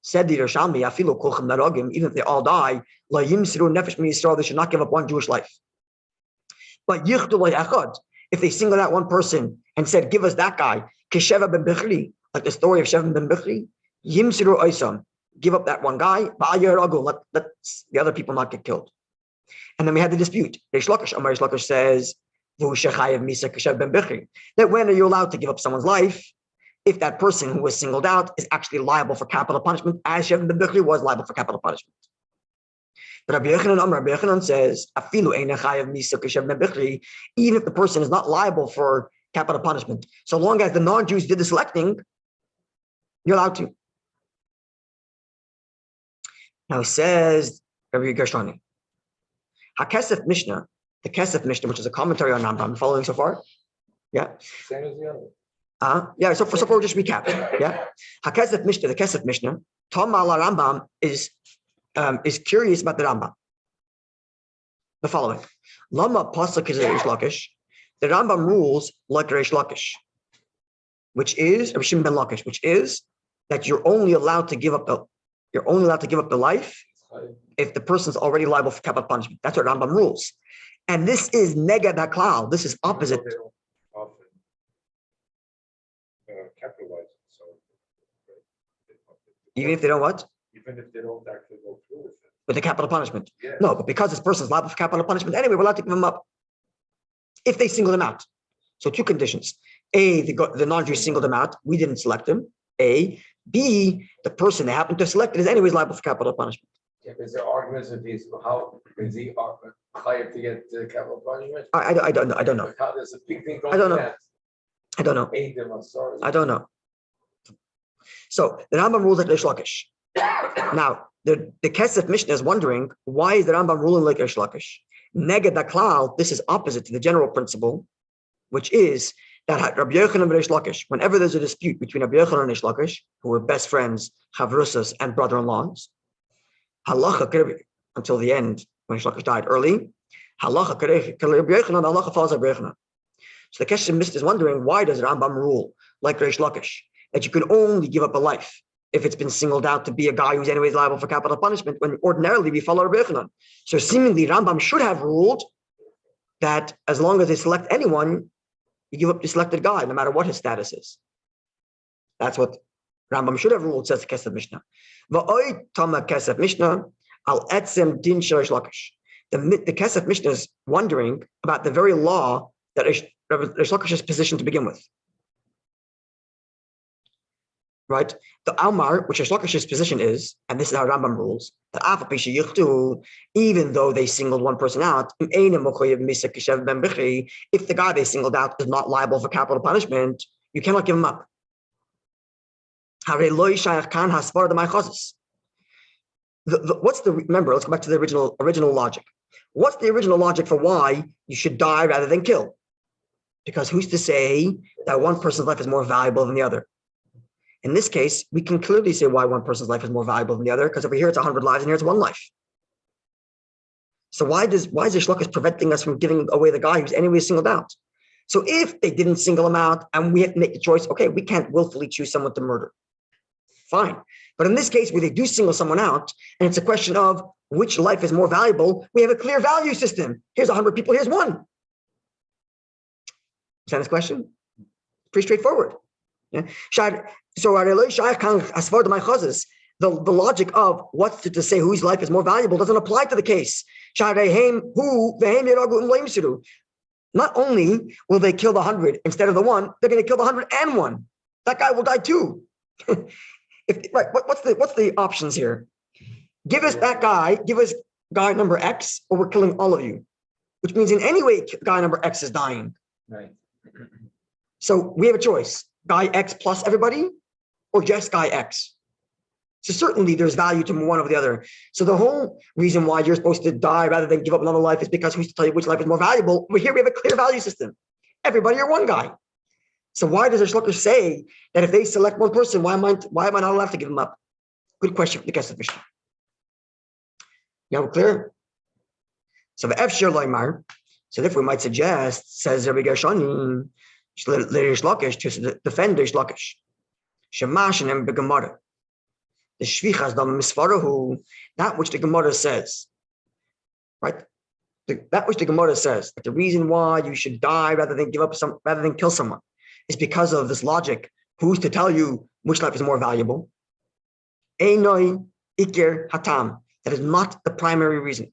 Said the Yerushalmi, even if they all die, they should not give up one Jewish life. But if they singled out one person and said, give us that guy, Kesheva ben Bichri, like the story of Sheva ben Bichri, Yimsiru Oisam, give up that one guy, let the other people not get killed. And then we had the dispute. Reish Lakish says, that when are you allowed to give up someone's life if that person who was singled out is actually liable for capital punishment, as Sheva ben Bichri was liable for capital punishment. But Rabbi Yochanan says, even if the person is not liable for capital punishment, so long as the non-Jews did the selecting, you're allowed to. Now he says, Rabbi Gershoni, HaKesef Mishnah, the Kesef Mishnah, which is a commentary on Rambam, following so far? Yeah. Same as the other. Yeah, so far, just recap. Yeah. HaKesef Mishnah, the Kesef Mishnah, Tom Mala Rambam is curious about the Rambam. The following. Lama Pasuk is Reish Lakish. The Rambam rules like Reish Lakish, which is Rabbi Shimon ben Lakish, which is that you're only allowed to give up the life if the person's already liable for capital punishment. That's what Rambam rules. And this is neged haklal. This is opposite. They don't often capitalize it, so Even if they don't what? even if they don't actually go through with it. With the capital punishment. Yeah. No, but because this person's liable for capital punishment, anyway, we're allowed to give him up if they single him out. So two conditions. A, the non-Jew singled him out. We didn't select him. A. B, the person they happened to select is anyways liable for capital punishment. Yeah, is there arguments with these? How is he hired to get the capital punishment? I don't know. How there's a big thing I don't know. that. I don't know. Aid them, I'm sorry. I don't know. So the Rambam rules like Reish Lakish. Now, the Kesef Mishnah is wondering, why is the Rambam ruling like Reish Lakish? Neged haklal, this is opposite to the general principle, which is that Rabbi Yochanan and Reish Lakish, whenever there's a dispute between Rabbi Yochanan and Reish Lakish, who were best friends, chavrusas, and brother-in-laws, halacha until the end, when Reish Lakish died early, halacha Rabbi Yochanan, halacha follows Rabbi Yochanan. So the Kesef Mishnah is wondering, why does Rambam rule like Reish Lakish, that you can only give up a life if it's been singled out to be a guy who's anyways liable for capital punishment, when ordinarily we follow Rabbi Yochanan. So seemingly Rambam should have ruled that as long as they select anyone, you give up the selected guy, no matter what his status is. That's what Rambam should have ruled, says the Kesef Mishnah. V'oy tama Kesef Mishnah al etzem din shel Reish Lakish. The Kesef Mishnah is wondering about the very law that Reish Lakish's position to begin with. Right? The Almar, which Reish Lakish's position is, and this is how Rambam rules, that even though they singled one person out, if the guy they singled out is not liable for capital punishment, you cannot give him up. Remember, let's go back to the original logic. What's the original logic for why you should die rather than kill? Because who's to say that one person's life is more valuable than the other? In this case, we can clearly say why one person's life is more valuable than the other, because over here it's 100 lives and here it's one life. So why is Reish Lakish preventing us from giving away the guy who's anyway singled out? So if they didn't single him out and we have to make the choice, okay, we can't willfully choose someone to murder. Fine. But in this case, where they do single someone out, and it's a question of which life is more valuable, we have a clear value system. Here's 100 people, here's one. Understand this question? Pretty straightforward. Yeah. So the logic of what's to say whose life is more valuable doesn't apply to the case. Not only will they kill the 100 instead of the one, they're going to kill the 101. That guy will die too. What's the options here? Give us that guy, give us guy number X, or we're killing all of you. Which means in any way, guy number X is dying. Right. So we have a choice. Guy X plus everybody, or just guy X. So certainly there's value to one over the other. So the whole reason why you're supposed to die rather than give up another life is because who's to tell you which life is more valuable? But here we have a clear value system. Everybody or one guy. So why does Reish Lakish say that if they select one person, why am I not allowed to give him up? Good question for the Kesef Mishnah. Yeah, we're clear? So the Efshir Loimar, so therefore we might suggest, says Rabbi Gershoni, Reish Lakish, to defend Reish Lakish. Shemash and Gemara. The Shvichas Dam Misfarahu, that which the Gemara says, right? that which the Gemara says, that the reason why you should die rather than kill someone, is because of this logic. Who's to tell you which life is more valuable? Einoi ikir hatam. That is not the primary reason.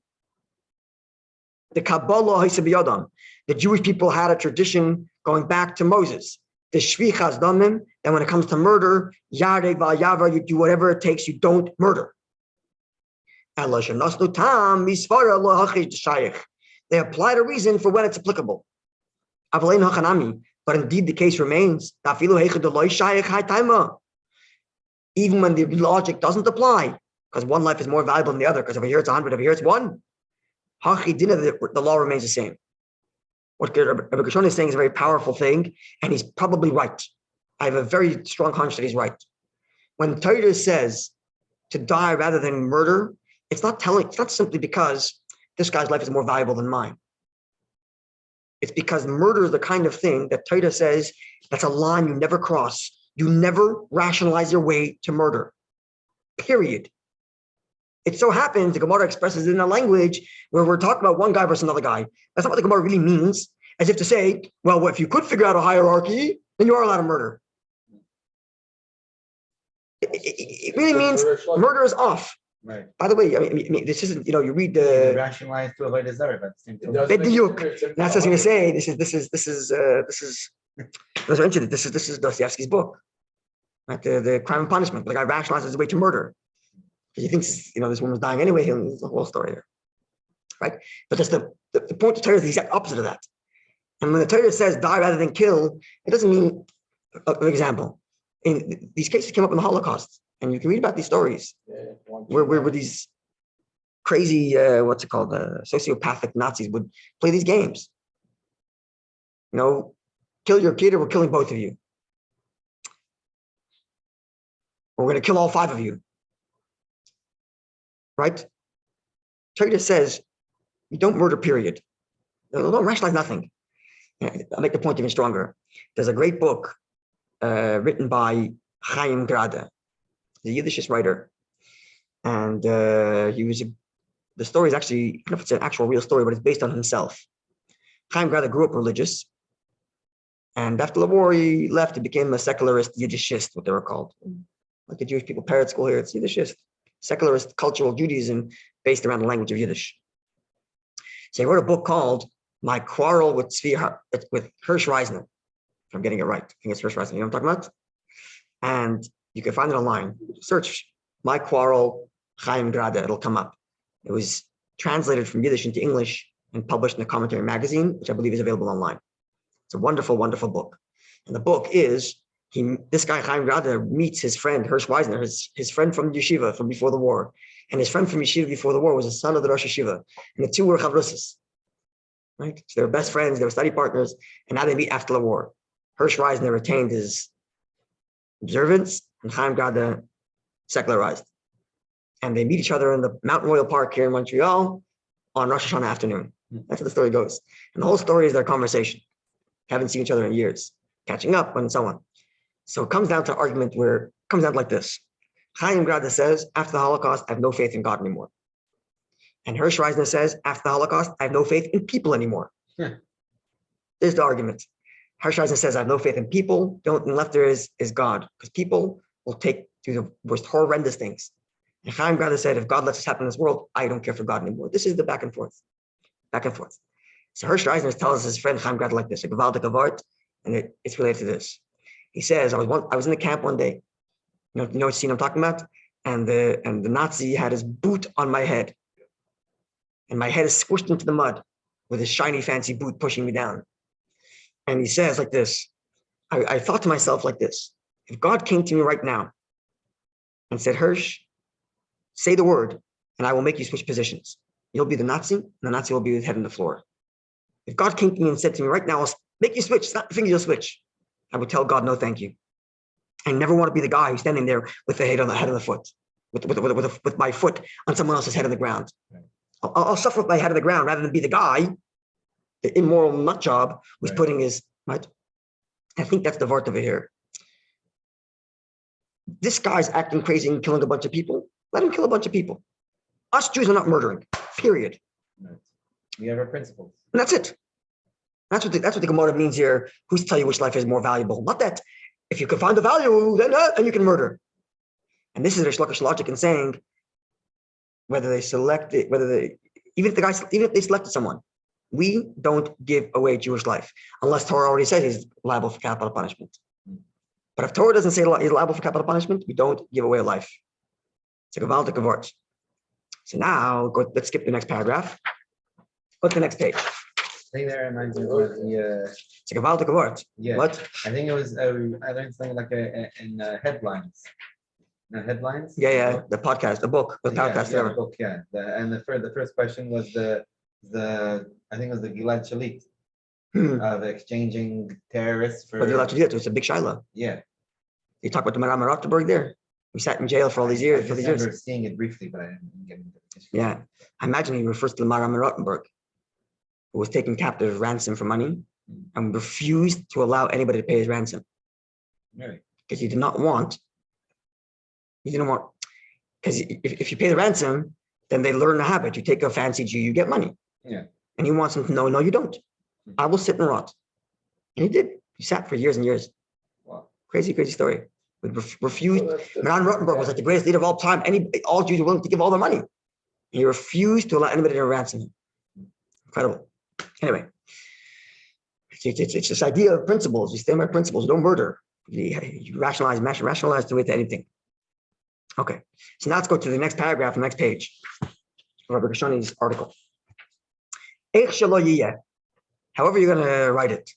The Kabbalah Hisabiyadam, the Jewish people had a tradition going back to Moses. The Shvichas Damim, that when it comes to murder, Yarei Va'Yava, you do whatever it takes, you don't murder. They applied a reason for when it's applicable. But indeed the case remains. Even when the logic doesn't apply, because one life is more valuable than the other, because over here it's 100, over here it's 1. The law remains the same. What Rabbi Gershon is saying is a very powerful thing, and he's probably right. I have a very strong hunch that he's right. When Torah says to die rather than murder, it's not simply because this guy's life is more valuable than mine. It's because murder is the kind of thing that Torah says that's a line you never cross. You never rationalize your way to murder. Period. It so happens the Gemara expresses it in a language where we're talking about one guy versus another guy. That's not what the Gemara really means, as if to say, well, if you could figure out a hierarchy, then you are allowed to murder. It really means murder is off. Right. By the way, I mean this isn't, you read the Rationalize to avoid desire, but at the same time. that's what I was going to say. This is Dostoevsky's book, right? The Crime and Punishment. The guy rationalizes his way to murder. He thinks, this woman's dying anyway. There's the whole story there, right? But that's the point of Torah is the exact opposite of that. And when the Torah says die rather than kill, it doesn't mean, for example, in these cases came up in the Holocaust, and you can read about these stories where these crazy, sociopathic Nazis would play these games. Kill your kid or we're killing both of you. Or we're going to kill all 5 of you. Right? Torah says you don't murder, period. Don't rationalize nothing. I'll make the point even stronger. There's a great book written by Chaim Grade, the Yiddish writer. And the story is actually, I don't know if it's an actual real story, but it's based on himself. Chaim Grade grew up religious. And after the war, he left. He became a secularist Yiddishist, what they were called. Like the Jewish people parrot school here, it's Yiddishist. Secularist cultural Judaism based around the language of Yiddish. So he wrote a book called My Quarrel with Hirsch Reisner. If I'm getting it right. I think it's Hirsch Reisner. You know what I'm talking about? And you can find it online. Search My Quarrel, Chaim Grade. It'll come up. It was translated from Yiddish into English and published in the Commentary magazine, which I believe is available online. It's a wonderful, wonderful book. And the book is, this guy Chaim Grade meets his friend Hirsch Reisner, his friend from yeshiva from before the war. And his friend from yeshiva before the war was the son of the Rosh Yeshiva. And the two were chavrusas, right? So they were best friends, they were study partners, and now they meet after the war. Hirsch Reisner retained his observance, and Chaim Grade secularized. And they meet each other in the Mountain Royal Park here in Montreal on Rosh Hashanah afternoon. That's how the story goes. And the whole story is their conversation. Haven't seen each other in years, catching up and so on. So it comes down to an argument where it comes out like this. Chaim Grade says, after the Holocaust, I have no faith in God anymore. And Hirsch Reisner says, after the Holocaust, I have no faith in people anymore. There's the argument. Hirsch Reisner says, I have no faith in people. The only thing left there is God, because people will take to the most horrendous things. And Chaim Grade said, if God lets this happen in this world, I don't care for God anymore. This is the back and forth. So Hirsch Reisner tells his friend Chaim Grade like this, a gewaltige Wort, and it's related to this. He says, I was in the camp one day. You know what scene I'm talking about? And the Nazi had his boot on my head. And my head is squished into the mud with his shiny, fancy boot pushing me down. And he says like this, I thought to myself like this, if God came to me right now and said, Hirsch, say the word, and I will make you switch positions. You'll be the Nazi, and the Nazi will be with head on the floor. If God came to me and said to me right now, I'll make you switch, snap the fingers, you'll switch. I would tell God, no, thank you. I never want to be the guy who's standing there with the head on the foot, with my foot on someone else's head on the ground. I'll suffer with my head on the ground rather than be the guy, the immoral nut job, who's putting his, right? I think that's the vort of it here. This guy's acting crazy and killing a bunch of people. Let him kill a bunch of people. Us Jews are not murdering, period. We have our principles. And that's it. That's what the Gemara means here. Who's to tell you which life is more valuable? Not that if you can find the value, then you can murder. And this is Rish Lakish logic in saying whether they select it, even if they selected someone, we don't give away Jewish life unless Torah already says he's liable for capital punishment. But if Torah doesn't say he's liable for capital punishment, we don't give away a life. It's a gewaltige Wort. So now let's skip the next paragraph. Go to the next page. I think that reminds me of the It's a gewaltige Wort. yeah. What? I think it was I learned something like in headlines. Headlines. Yeah. The podcast, the book, the podcast, The whatever. book, yeah. The first question was the I think it was the Gilad Shalit of exchanging terrorists for. But you're allowed to do it. It's a big shaila. Yeah. You talk about the Maram Rottenberg there. We sat in jail for all these years. I remember seeing it briefly, but I didn't get into it. Yeah. I imagine he refers to the Maram Rottenberg, who was taken captive as ransom for money and refused to allow anybody to pay his ransom. Really? Because he didn't want, because if you pay the ransom, then they learn the habit. You take a fancy Jew, you get money. Yeah. And he wants them to know, no, you don't. I will sit and rot. And he did. He sat for years and years. Wow. Crazy story. We refused. Maran Rottenberg was like the greatest leader of all time. All Jews were willing to give all their money. He refused to allow anybody to ransom him. Incredible. Anyway, it's this idea of principles. You stand by principles. You don't murder. You rationalize the way to anything. Okay. So now let's go to the next paragraph, the next page. Rabbi Gershoni's article. However you're going to write it,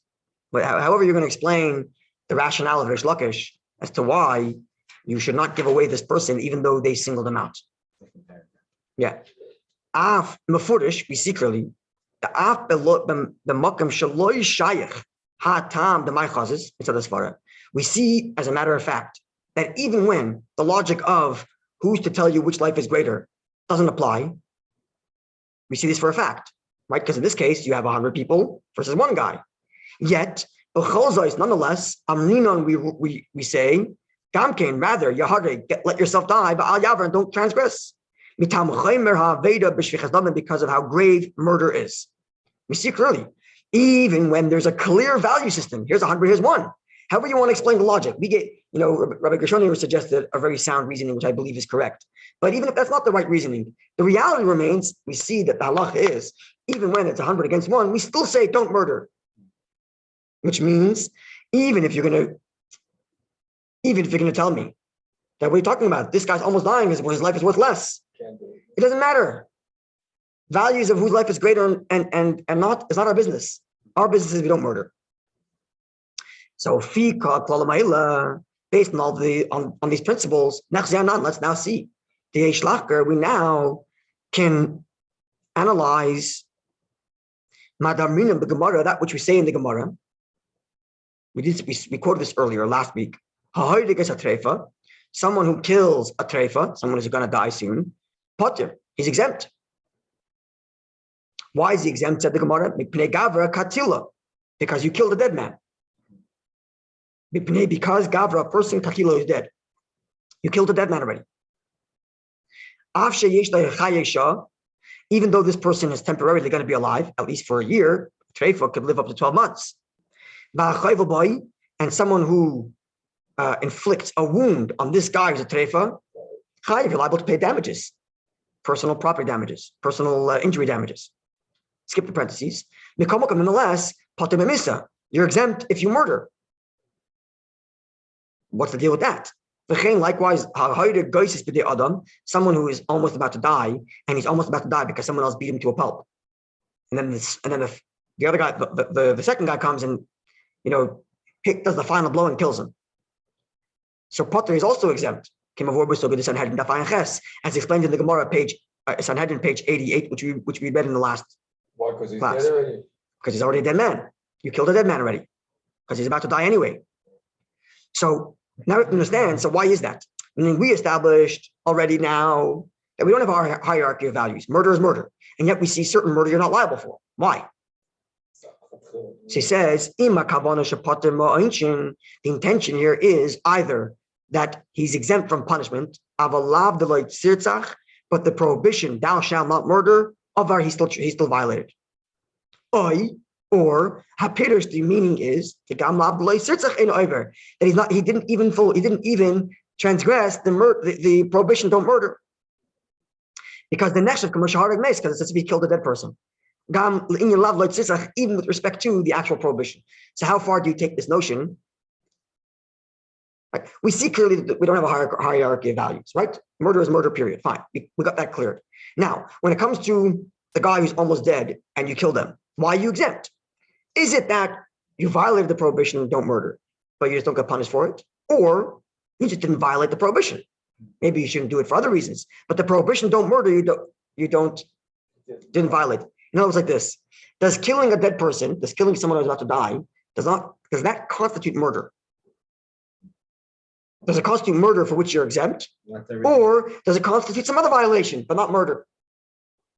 but however you're going to explain the rationale of Rish Lakish as to why you should not give away this person, even though they singled him out. Yeah. Af mefurish, we see clearly, the af the makam shaloi shayich ha-tam the maichazes, it's other svara. We see, as a matter of fact, that even when the logic of who's to tell you which life is greater doesn't apply, we see this for a fact, right? Because in this case, you have 100 people versus one guy. Yet, nonetheless, amrinon, we say, gamkein, rather, yahare, let yourself die, but al yavar, don't transgress. Because of how grave murder is. We see clearly, even when there's a clear value system, here's 100, here's one. However you want to explain the logic, we get, Rabbi Gershoni suggested a very sound reasoning, which I believe is correct. But even if that's not the right reasoning, the reality remains, we see that the halacha is, even when it's 100 against one, we still say don't murder. Which means, even if you're going to tell me that what you're talking about, this guy's almost dying, his life is worth less. It doesn't matter. Values of whose life is greater and not, it's not our business. Our business is we don't murder. So fika klalamayla, based on all on these principles, let's now see. The Shlachker, we now can analyze Madaminim the Gemara, that which we say in the Gemara. We quoted this earlier last week. Someone who kills a treifa, someone who's going to die soon, potter, he's exempt. Why is he exempt? Said the Gemara, because you killed a dead man. Because Gavra, a person, Katila, is dead. You killed a dead man already. Even though this person is temporarily going to be alive, at least for a year, treifa could live up to 12 months. And someone who inflicts a wound on this guy who's a treifa, you're liable to pay damages, personal property damages, personal injury damages. Skip the parentheses. Nonetheless, you're exempt if you murder. What's the deal with that? Likewise, someone who is almost about to die, and he's almost about to die because someone else beat him to a pulp. And then the other guy, the second guy comes and does the final blow and kills him. So Potter is also exempt. As explained in the Gemara page Sanhedrin page 88, which we read in the last Why? Because he's class. dead already. Because he's already a dead man. You killed a dead man already. Because he's about to die anyway. So now we have to understand, so why is that? I mean, we established already now that we don't have our hierarchy of values. Murder is murder. And yet we see certain murder you're not liable for. Why? She says, the intention here is either that he's exempt from punishment, but the prohibition, thou shalt not murder, he's still violated. Or hapirush, the meaning is that he didn't even transgress the prohibition, don't murder. Because the next of commercial hard mace, because it says if he killed a dead person. Even with respect to the actual prohibition. So how far do you take this notion? Right. We see clearly that we don't have a hierarchy of values, right? Murder is murder, period. Fine. We got that cleared. Now, when it comes to the guy who's almost dead and you kill them, why are you exempt? Is it that you violated the prohibition and don't murder, but you just don't get punished for it? Or you just didn't violate the prohibition? Maybe you shouldn't do it for other reasons, but the prohibition, don't murder, didn't violate. In other words, like this: does killing a dead person, does killing someone who's about to die, does that constitute murder? Does it constitute murder for which you're exempt? Or does it constitute some other violation, but not murder?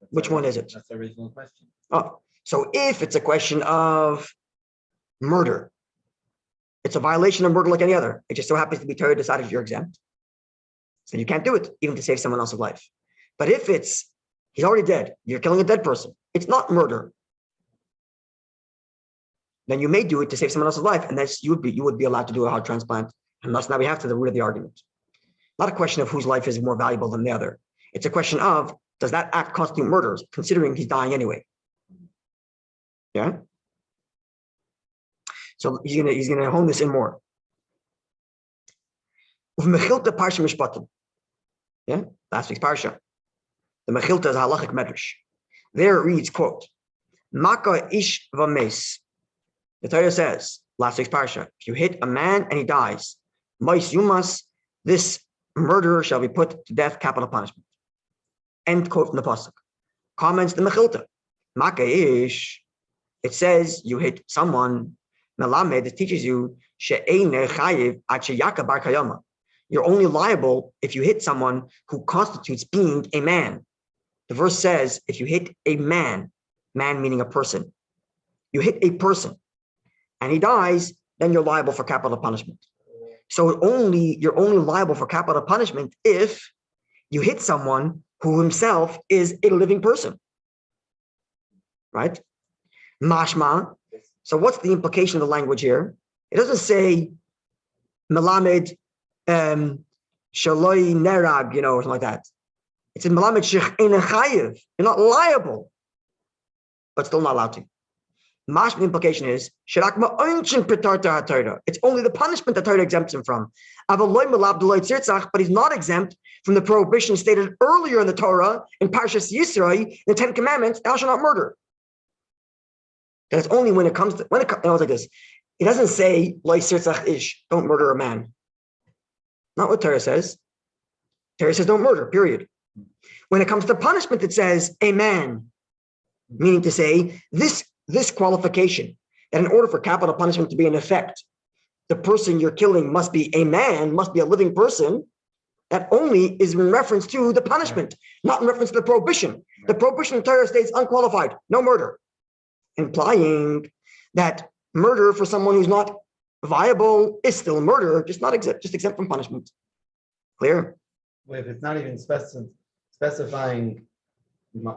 Which one is it? That's the original question. Oh, so if it's a question of murder, it's a violation of murder like any other. It just so happens to be Torah decided you're exempt. So you can't do it, even to save someone else's life. But if he's already dead, you're killing a dead person, it's not murder, then you may do it to save someone else's life, and that's you would be allowed to do a heart transplant. And thus now we have to the root of the argument. Not a question of whose life is more valuable than the other. It's a question of, does that act constitute murder, considering he's dying anyway? Yeah. So he's gonna hone this in more. Yeah, last week's parsha. The Mechilta is a halachic medrash. There it reads, quote, Maka ish v'mes. The Torah says, last week's parsha, if you hit a man and he dies, mais yumas, this murderer shall be put to death, capital punishment. End quote from the pasuk. Comments the Mechilta. Maka ish, it says you hit someone, melamed, it teaches you, she'ein chayiv ad sheyaka bar kayama. You're only liable if you hit someone who constitutes being a man. The verse says, if you hit a man meaning a person, you hit a person and he dies, then you're liable for capital punishment. So you're only liable for capital punishment if you hit someone who himself is a living person, right? Mashma. So what's the implication of the language here? It doesn't say melamed shaloi nerag, or something like that. It's in melamed she'ein chayiv. You're not liable, but still not allowed to. Mashma implication is it's only the punishment that Torah exempts him from. But he's not exempt from the prohibition stated earlier in the Torah in Parshas Yisro, the 10 Commandments, thou shalt not murder. That's only when it comes to like this. It doesn't say loy sirtzach ish, don't murder a man. Not what Torah says. Torah says don't murder, period. When it comes to punishment, it says a man, meaning to say this qualification, that in order for capital punishment to be in effect, the person you're killing must be a man, must be a living person. That only is in reference to the punishment, not in reference to the prohibition. The prohibition in Torah states unqualified, no murder, implying that murder for someone who's not viable is still murder, just exempt from punishment. Clear? Well, if it's not even specifying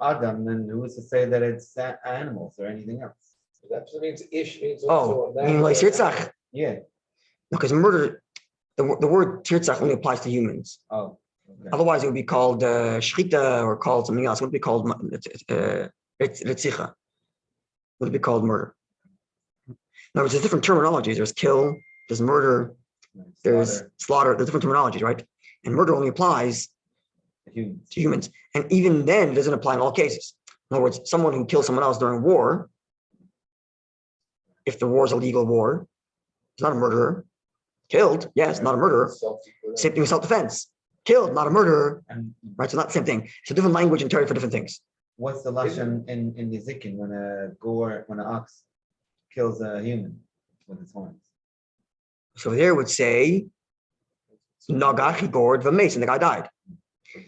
Adam, then who's to say that it's animals or anything else? That means ish means also a meaning like tirtzach. Yeah. No, because murder, the word tirtzach only applies to humans. Oh. Okay. Otherwise, it would be called shchita or called something else. It would be called retzicha. It would be called murder. Now, there's different terminologies. There's kill, there's murder, there's slaughter. There's different terminologies, right? And murder only applies to humans. And even then, it doesn't apply in all cases. In other words, someone who kills someone else during war, if the war is a legal war, it's not a murderer. Killed, yes, not a murderer. Same thing with self-defense. Killed, not a murderer. Right, so not the same thing. It's a different language and Torah for different things. What's the lashon in Nizikin when an ox kills a human with its horns? So there would say, Nagach, he gored v'mes, and the guy died.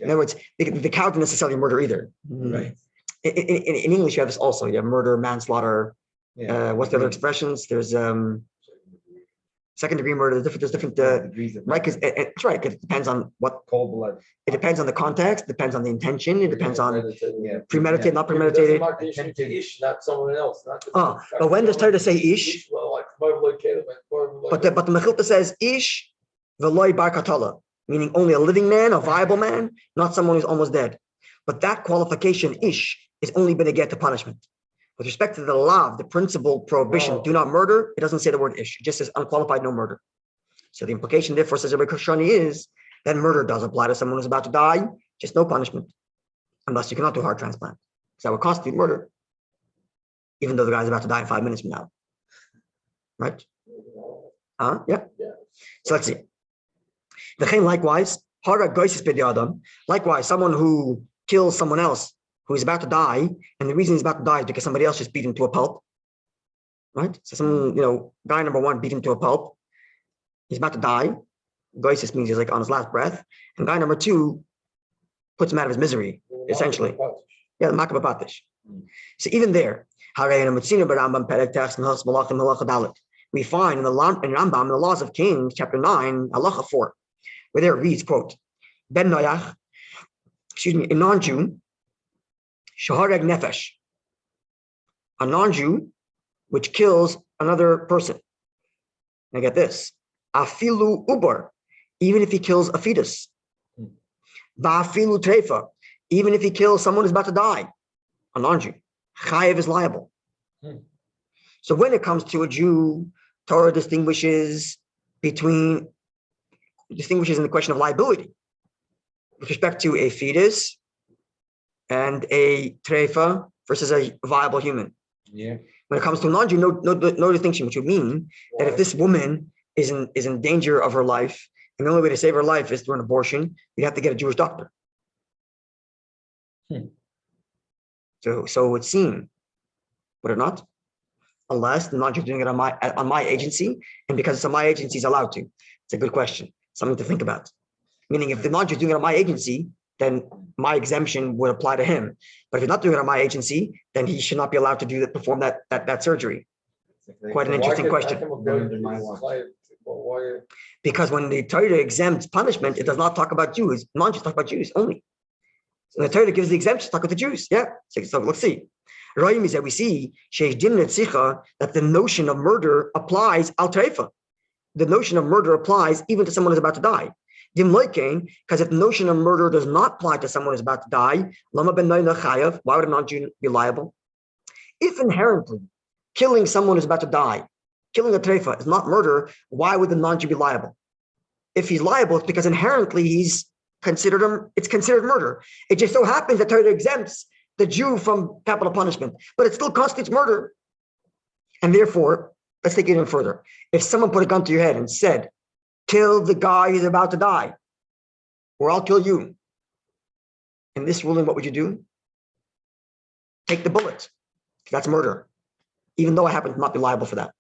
In other words, the cow didn't necessarily murder either. Right. In English, you have this also. You have murder, manslaughter. Yeah. What's the other expressions? There's second second degree murder, there's different, degrees of right? Because it's right. 'Cause it depends on what, cold blood. it depends on the context, depends on the intention, it depends on Yeah. premeditated, not Doesn't premeditated. mark the issue to ish, not someone else, not. But when does Torah say ish? Well, like, like, But the Mechilta says ish v'loy bar katala, meaning only a living man, a viable man, not someone who's almost dead. But that qualification ish is only going to get to punishment. With respect to the law, the principle prohibition, do not murder, it doesn't say the word ish. It just says unqualified, no murder. So the implication, therefore, says Rabbi Koshani, is that murder does apply to someone who's about to die, just no punishment, unless you cannot do heart transplant. Because that would constitute murder, even though the guy's about to die in 5 minutes from now. Right? Yeah. So let's see. Likewise, likewise, someone who kills someone else who is about to die, and the reason he's about to die is because somebody else just beat him to a pulp. Right? So someone, guy number one beat him to a pulp. He's about to die. Goisis means he's like on his last breath. And guy number two puts him out of his misery, essentially. Yeah, the makabapatish. So even there, we find in the Rambam, in the Laws of Kings, chapter 9, Halacha 4, where there it reads, quote, Ben Noyach, a non-Jew, Shahareg Nefesh, a non-Jew which kills another person. Now get this, Afilu Ubar, even if he kills a fetus. Va'afilu Treifa, even if he kills someone who's about to die, a non-Jew. Chayev is liable. So when it comes to a Jew, Torah distinguishes in the question of liability with respect to a fetus and a treifa versus a viable human. Yeah. When it comes to a non-Jew, no distinction, which would mean that if this woman is in danger of her life, and the only way to save her life is through an abortion, you'd have to get a Jewish doctor. So it would seem, would it not? Unless the non-Jew is doing it on my agency, and because it's on my agency, he's allowed to. It's a good question, something to think about. Meaning, if the non-Jew is doing it on my agency, then my exemption would apply to him. But if he's not doing it on my agency, then he should not be allowed to perform that surgery. Quite an interesting question. Because when the Torah exempts punishment, it does not talk about Jews. Non-Jews talk about Jews only. So the Torah gives the exemption, talk about the Jews. Yeah. So let's see. Rayim is that we see that the notion of murder applies al treifa. The notion of murder applies even to someone who's about to die. Because if the notion of murder does not apply to someone who's about to die, why would a non-Jew be liable? If inherently killing someone who's about to die, killing a treifa is not murder, why would the non-Jew be liable? If he's liable, it's because inherently it's considered murder. It just so happens that Torah exempts the Jew from capital punishment, but it still constitutes murder. And therefore, let's take it even further. If someone put a gun to your head and said, kill the guy who's about to die, or I'll kill you. In this ruling, what would you do? Take the bullet. That's murder, even though I happen to not be liable for that.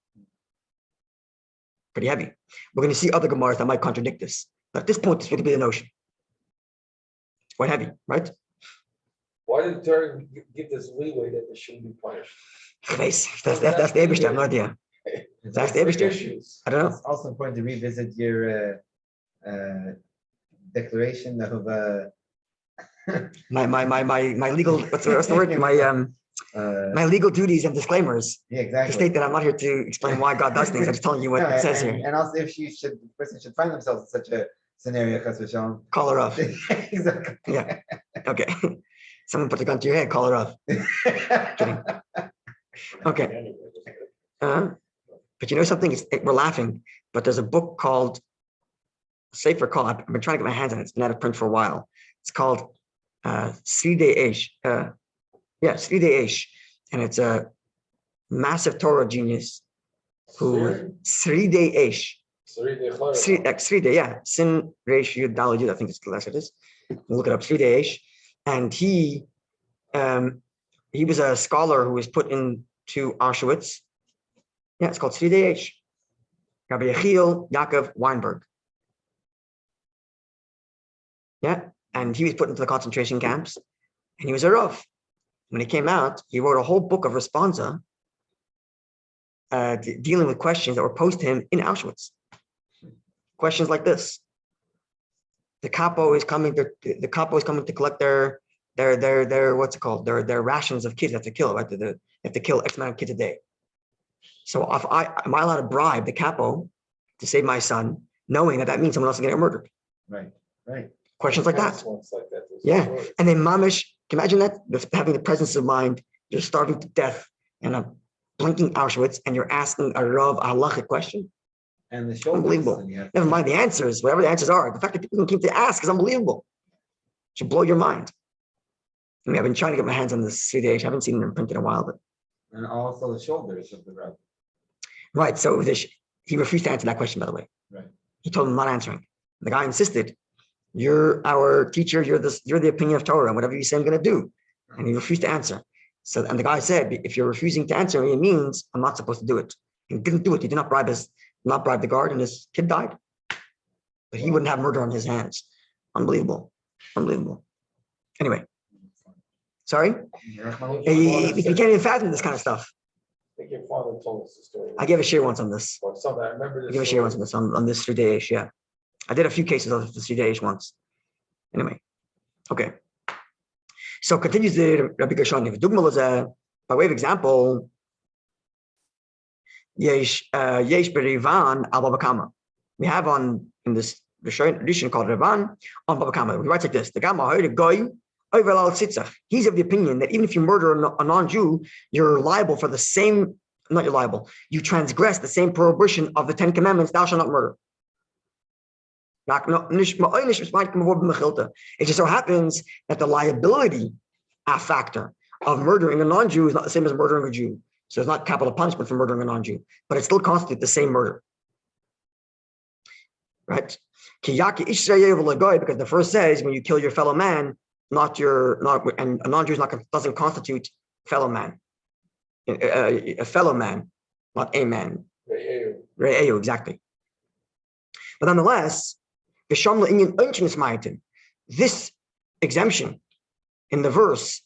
Pretty heavy. We're going to see other Gemaras that might contradict this. But at this point, this would be the notion. It's quite heavy, right? Why did Torah give this leeway that they shouldn't be punished? That's the Eibishter, I have no idea. That's the Eibishter. I don't know. It's also important to revisit your declaration of my legal, what's the word? My legal duties and disclaimers. Yeah, exactly. To state that I'm not here to explain why God does things. I'm just telling you what it says here. And also, if the person should find themselves in such a scenario, call her off. Exactly. Yeah. Okay. Someone put a gun to your head, call her off. Kidding. Okay. But you know something? We're laughing, but there's a book called Sefer called. I've been trying to get my hands on it. It's been out of print for a while. It's called Sridei Eish. Sridei Eish, and it's a massive Torah genius who Sridei Eish. Sridei, yeah. Sin Reish Yud Dal Yud. I think it's the last it is. Look it up. Sridei Eish, and he was a scholar who was put into Auschwitz. Yeah, it's called Sridei Eish. Rabbi Yechiel Yaakov Weinberg. Yeah, and he was put into the concentration camps, and he was a Rav. When he came out, he wrote a whole book of responsa dealing with questions that were posed to him in Auschwitz. questions like this. The capo is coming to collect their what's it called? Their rations of kids they have to kill, right? They have to kill X amount of kids a day. So am I allowed to bribe the capo to save my son, knowing that means someone else is going to get murdered? Right. Questions like that. Ones like that. Yeah. And then mamish, can you imagine that? Just having the presence of mind, you're starving to death in a blinking Auschwitz, and you're asking a Rav a halachic question. And the shoulders. Unbelievable. Never mind the answers, whatever the answers are. The fact that people keep to ask is unbelievable. It should blow your mind. I mean, I've been trying to get my hands on this CDH. I haven't seen them printed in a while, but. And also the shoulders of the Rabbi. Right. So he refused to answer that question, by the way. Right. He told him not answering. The guy insisted, "You're our teacher. You're the opinion of Torah, and whatever you say, I'm going to do." And he refused to answer. So, and the guy said, "If you're refusing to answer, it means I'm not supposed to do it." He didn't do it. He did not bribe the guard, and his kid died. But he wouldn't have murder on his hands. Unbelievable. Anyway, sorry. If you can't even fathom this kind of stuff. I think your father told us the story. I gave a share once on this. Or something. I remember this. I gave a share once on this on this 3 days. Yeah, I did a few cases of the 3 days once. Anyway, okay. So continues the Rabbi Gershon. By way of example, yesh berivan al babakama. We have in this edition called Revan on babakama. He writes like this: the Gamma heard goy. He's of the opinion that even if you murder a non-Jew, you're liable for the same, not you're liable, you transgress the same prohibition of the 10 Commandments, thou shalt not murder. It just so happens that the liability factor of murdering a non-Jew is not the same as murdering a Jew. So it's not capital punishment for murdering a non-Jew, but it still constitutes the same murder. Right? Because the verse says when you kill your fellow man, and a non-Jew doesn't constitute fellow man. A fellow man, not a man. Re'eu, exactly. But nonetheless, this exemption in the verse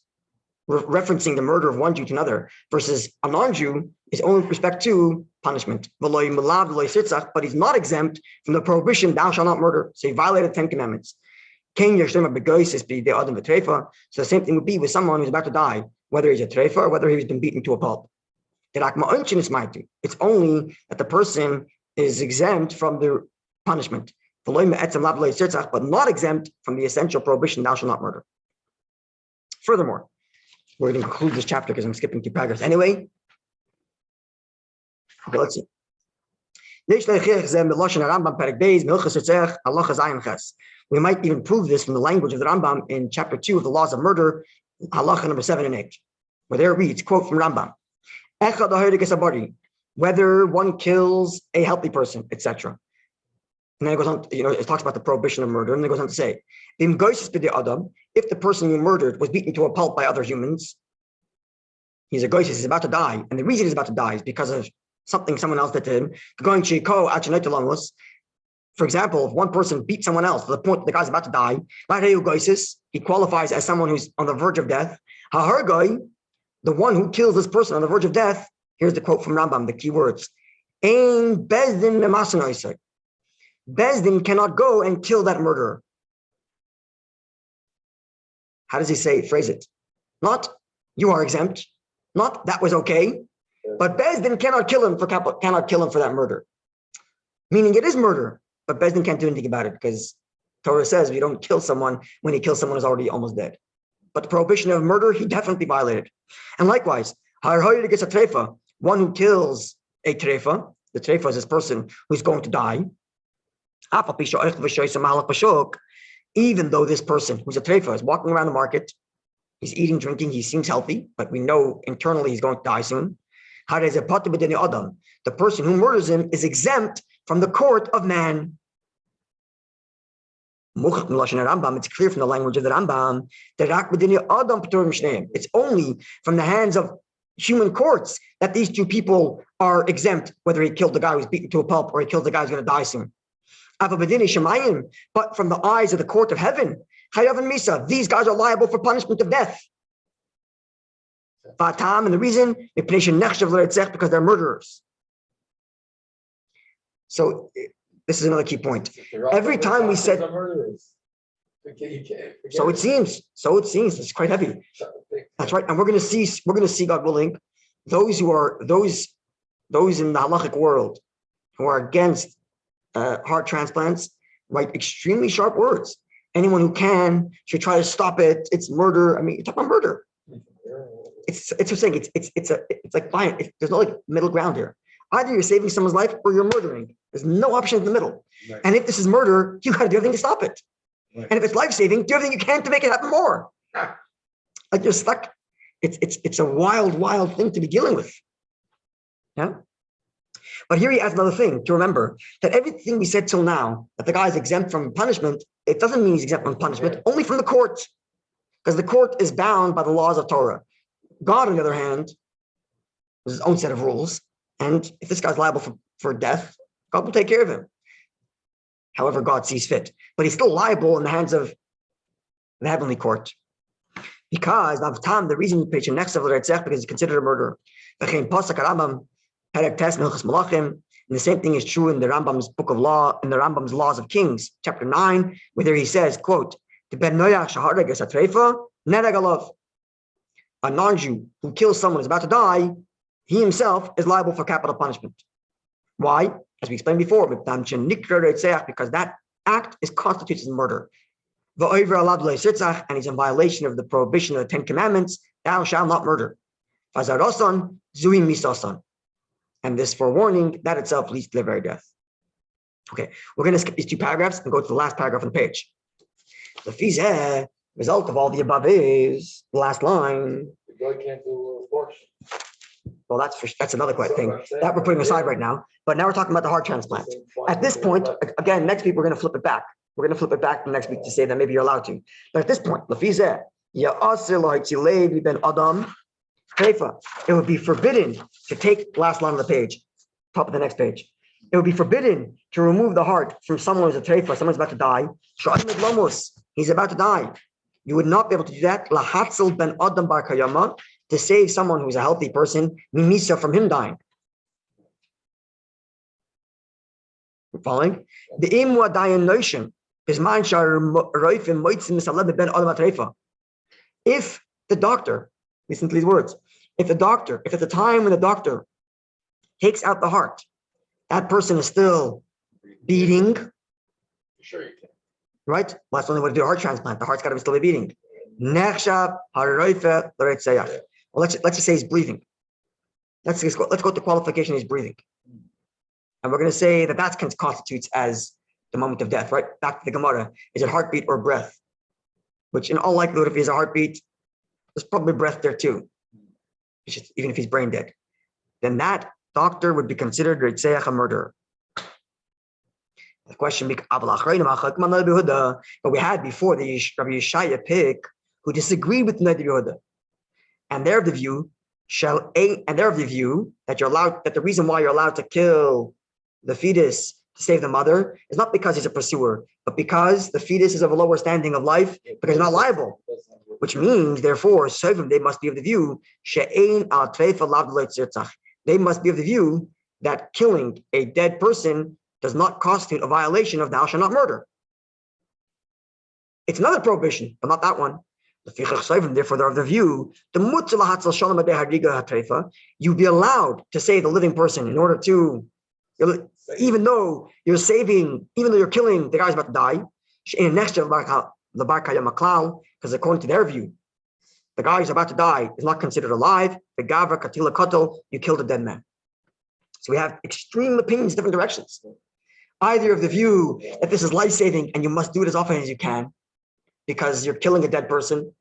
referencing the murder of one Jew to another versus a non-Jew is only with respect to punishment. But he's not exempt from the prohibition, thou shalt not murder. So he violated the 10 Commandments. So the same thing would be with someone who's about to die, whether he's a treifa or whether he's been beaten to a pulp. It's only that the person is exempt from the punishment, but not exempt from the essential prohibition, thou shalt not murder. Furthermore, we're going to conclude this chapter because I'm skipping 2 paragraphs. Anyway, okay, let's see. We might even prove this from the language of the Rambam in chapter 2 of the laws of murder, Halacha number 7 and 8, where there reads, quote from Rambam, whether one kills a healthy person, etc. And then it goes on, it talks about the prohibition of murder, and then it goes on to say, if the person you murdered was beaten to a pulp by other humans, he's a goyis, he's about to die, and the reason he's about to die is because of something someone else did to him. For example, if one person beats someone else to the point that the guy's about to die, he qualifies as someone who's on the verge of death. The one who kills this person on the verge of death, here's the quote from Rambam, the key words. Bezdin cannot go and kill that murderer. How does he phrase it? Not, you are exempt. Not, that was okay. But Bezdin cannot kill him for that murder. Meaning it is murder. But Bezdin can't do anything about it because Torah says we don't kill someone when he kills someone who's already almost dead. But the prohibition of murder, he definitely violated. And likewise, one who kills a treifa, the treifa is this person who's going to die. Even though this person who's a treifa is walking around the market, he's eating, drinking, he seems healthy, but we know internally he's going to die soon. The person who murders him is exempt from the court of man. It's clear from the language of the Rambam that it's only from the hands of human courts that these two people are exempt, whether he killed the guy who's beaten to a pulp or he killed the guy who's going to die soon. But from the eyes of the court of heaven, these guys are liable for punishment of death. And the reason, because they're murderers. So This is another key point. If they're Every up, time we it's said- a murderers. You can't forget So it seems. It's quite heavy. That's right. And we're going to see, God willing, those in the halachic world who are against heart transplants write extremely sharp words. Anyone who can should try to stop it. It's murder. I mean, you're talking about murder. It's just saying it's like fine. There's no like middle ground here. Either you're saving someone's life or you're murdering. There's no option in the middle. Right. And if this is murder, you got to do everything to stop it. Right. And if it's life saving, do everything you can to make it happen more. Like you're stuck. It's a wild thing to be dealing with. Yeah. But here he adds another thing to remember, that everything we said till now, that the guy is exempt from punishment, it doesn't mean he's exempt from punishment, only from the court. Because the court is bound by the laws of Torah. God, on the other hand, has his own set of rules. And if this guy's liable for death, God will take care of him. However God sees fit. But he's still liable in the hands of the heavenly court. Because the reason you page next of because he's considered a murderer. And the same thing is true in the Rambam's book of law, in the Rambam's Laws of Kings, chapter 9, where there he says, quote, a non-Jew who kills someone who's about to die, he himself is liable for capital punishment. Why? As we explained before, because that act constitutes murder. And he's in violation of the prohibition of the 10 Commandments, thou shalt not murder. And this forewarning, that itself leads to the very death. Okay, we're going to skip these two paragraphs and go to the last paragraph on the page. The fizeh, result of all the above is the last line. The guy can't do abortion. Well, that's another thing that we're putting aside right now. But now we're talking about the heart transplant. At this point, again, next week we're going to flip it back. We're going to flip it back next week to say that maybe you're allowed to. But at this point, it would be forbidden to take last line of the page, top of the next page. It would be forbidden to remove the heart from someone who's a treifa, someone's about to die. He's about to die. You would not be able to do that. To save someone who's a healthy person, mimisa, from him dying. You're following? The imwa dayan notion is man shar roifim moitzim misaleb ben adam atreifa. If the doctor, listen to these words, if at the time when the doctor takes out the heart, that person is still beating, Sure you can. right? Well, that's the only way to do a heart transplant. The heart's got to still be beating. Nechshav haroife l'reitzayach. Well, let's just say he's breathing. Let's go to the qualification he's breathing. And we're going to say that constitutes as the moment of death, right? Back to the Gemara. Is it heartbeat or breath? Which in all likelihood, if he's a heartbeat, there's probably breath there too. Even if he's brain dead. Then that doctor would be considered a murderer. The question becomes, but we had before the Rabbi Yeshaya pick who disagreed with Rabbi Yehuda. And they're of the view that you're allowed, that the reason why you're allowed to kill the fetus to save the mother is not because he's a pursuer, but because the fetus is of a lower standing of life, because he's not liable. Which means, therefore, they must be of the view, they must be of the view that killing a dead person does not constitute a violation of thou shalt not murder. It's another prohibition, but not that one. Therefore, they're of the view, you'd be allowed to save the living person in order to, even though you're killing the guy's about to die, because according to their view, the guy who's about to die is not considered alive. The gavra katila katel, you killed a dead man. So we have extreme opinions, different directions. Either of the view that this is life-saving and you must do it as often as you can because you're killing a dead person.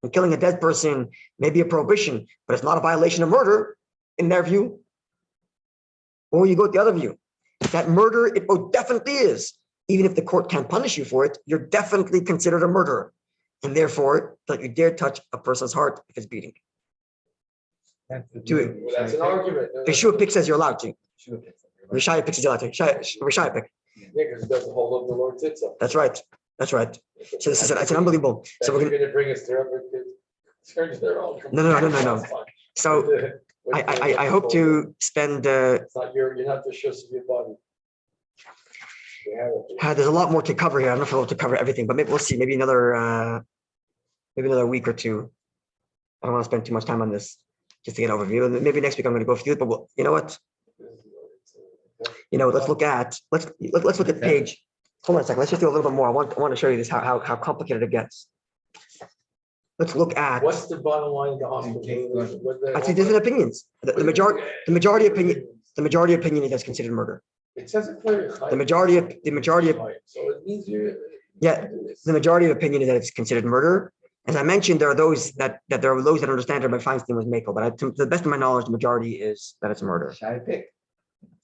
And killing a dead person may be a prohibition, but it's not a violation of murder in their view. Or you go with the other view, that murder, it definitely is. Even if the court can't punish you for it, you're definitely considered a murderer. And therefore, don't you dare touch a person's heart if it's beating. Do it. Well, that's an argument. Yeshua Pick says you're allowed to. Rishaya Pick says you're allowed to. Rishaya Pick. Yeah, because it doesn't hold up the Lord sits up. That's right. So this is it's an unbelievable. So we're going to bring us to turns their own. No. So I hope to spend. It's not you're not the shush of your body. we have it. There's a lot more to cover here. I don't know if we're able to cover everything, but maybe we'll see. Maybe another week or two. I don't want to spend too much time on this just to get an overview. Maybe next week I'm going to go through it. But you know what? Let's look at page. Hold on a second. Let's just do a little bit more. I want to show you this how complicated it gets. Let's look at. What's the bottom line of the hospital? I see different opinions. The majority opinion is that's considered murder. It says it clearly. The majority of So it means you. Yeah, the majority of opinion is that it's considered murder. As I mentioned, there are those that understand Rabbi Feinstein was Mako, but to the best of my knowledge, the majority is that it's murder. Shy pick.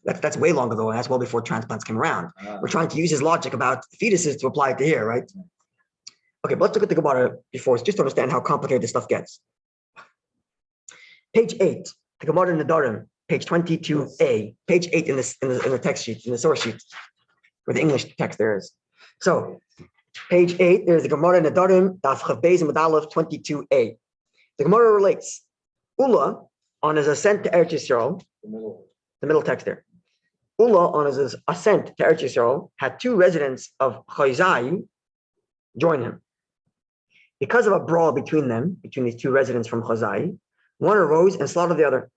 That's way long ago, and that's well before transplants came around. We're trying to use his logic about fetuses to apply it to here, right? Okay, but let's look at the Gemara before, just to understand how complicated this stuff gets. Page 8, the Gemara in the Darim, page 22a, page 8 in the text sheet, in the source sheet, where the English text there is. So, page 8, there's the Gemara in the Darim, Daf Chav Beis and Medalef 22a. The Gemara relates, Ula, on his ascent to Eretz Yisrael, the middle text there. Ula, on his ascent to Eretz Yisrael, had two residents of Chayzai join him. Because of a brawl between these two residents from Chazai, one arose and slaughtered the other.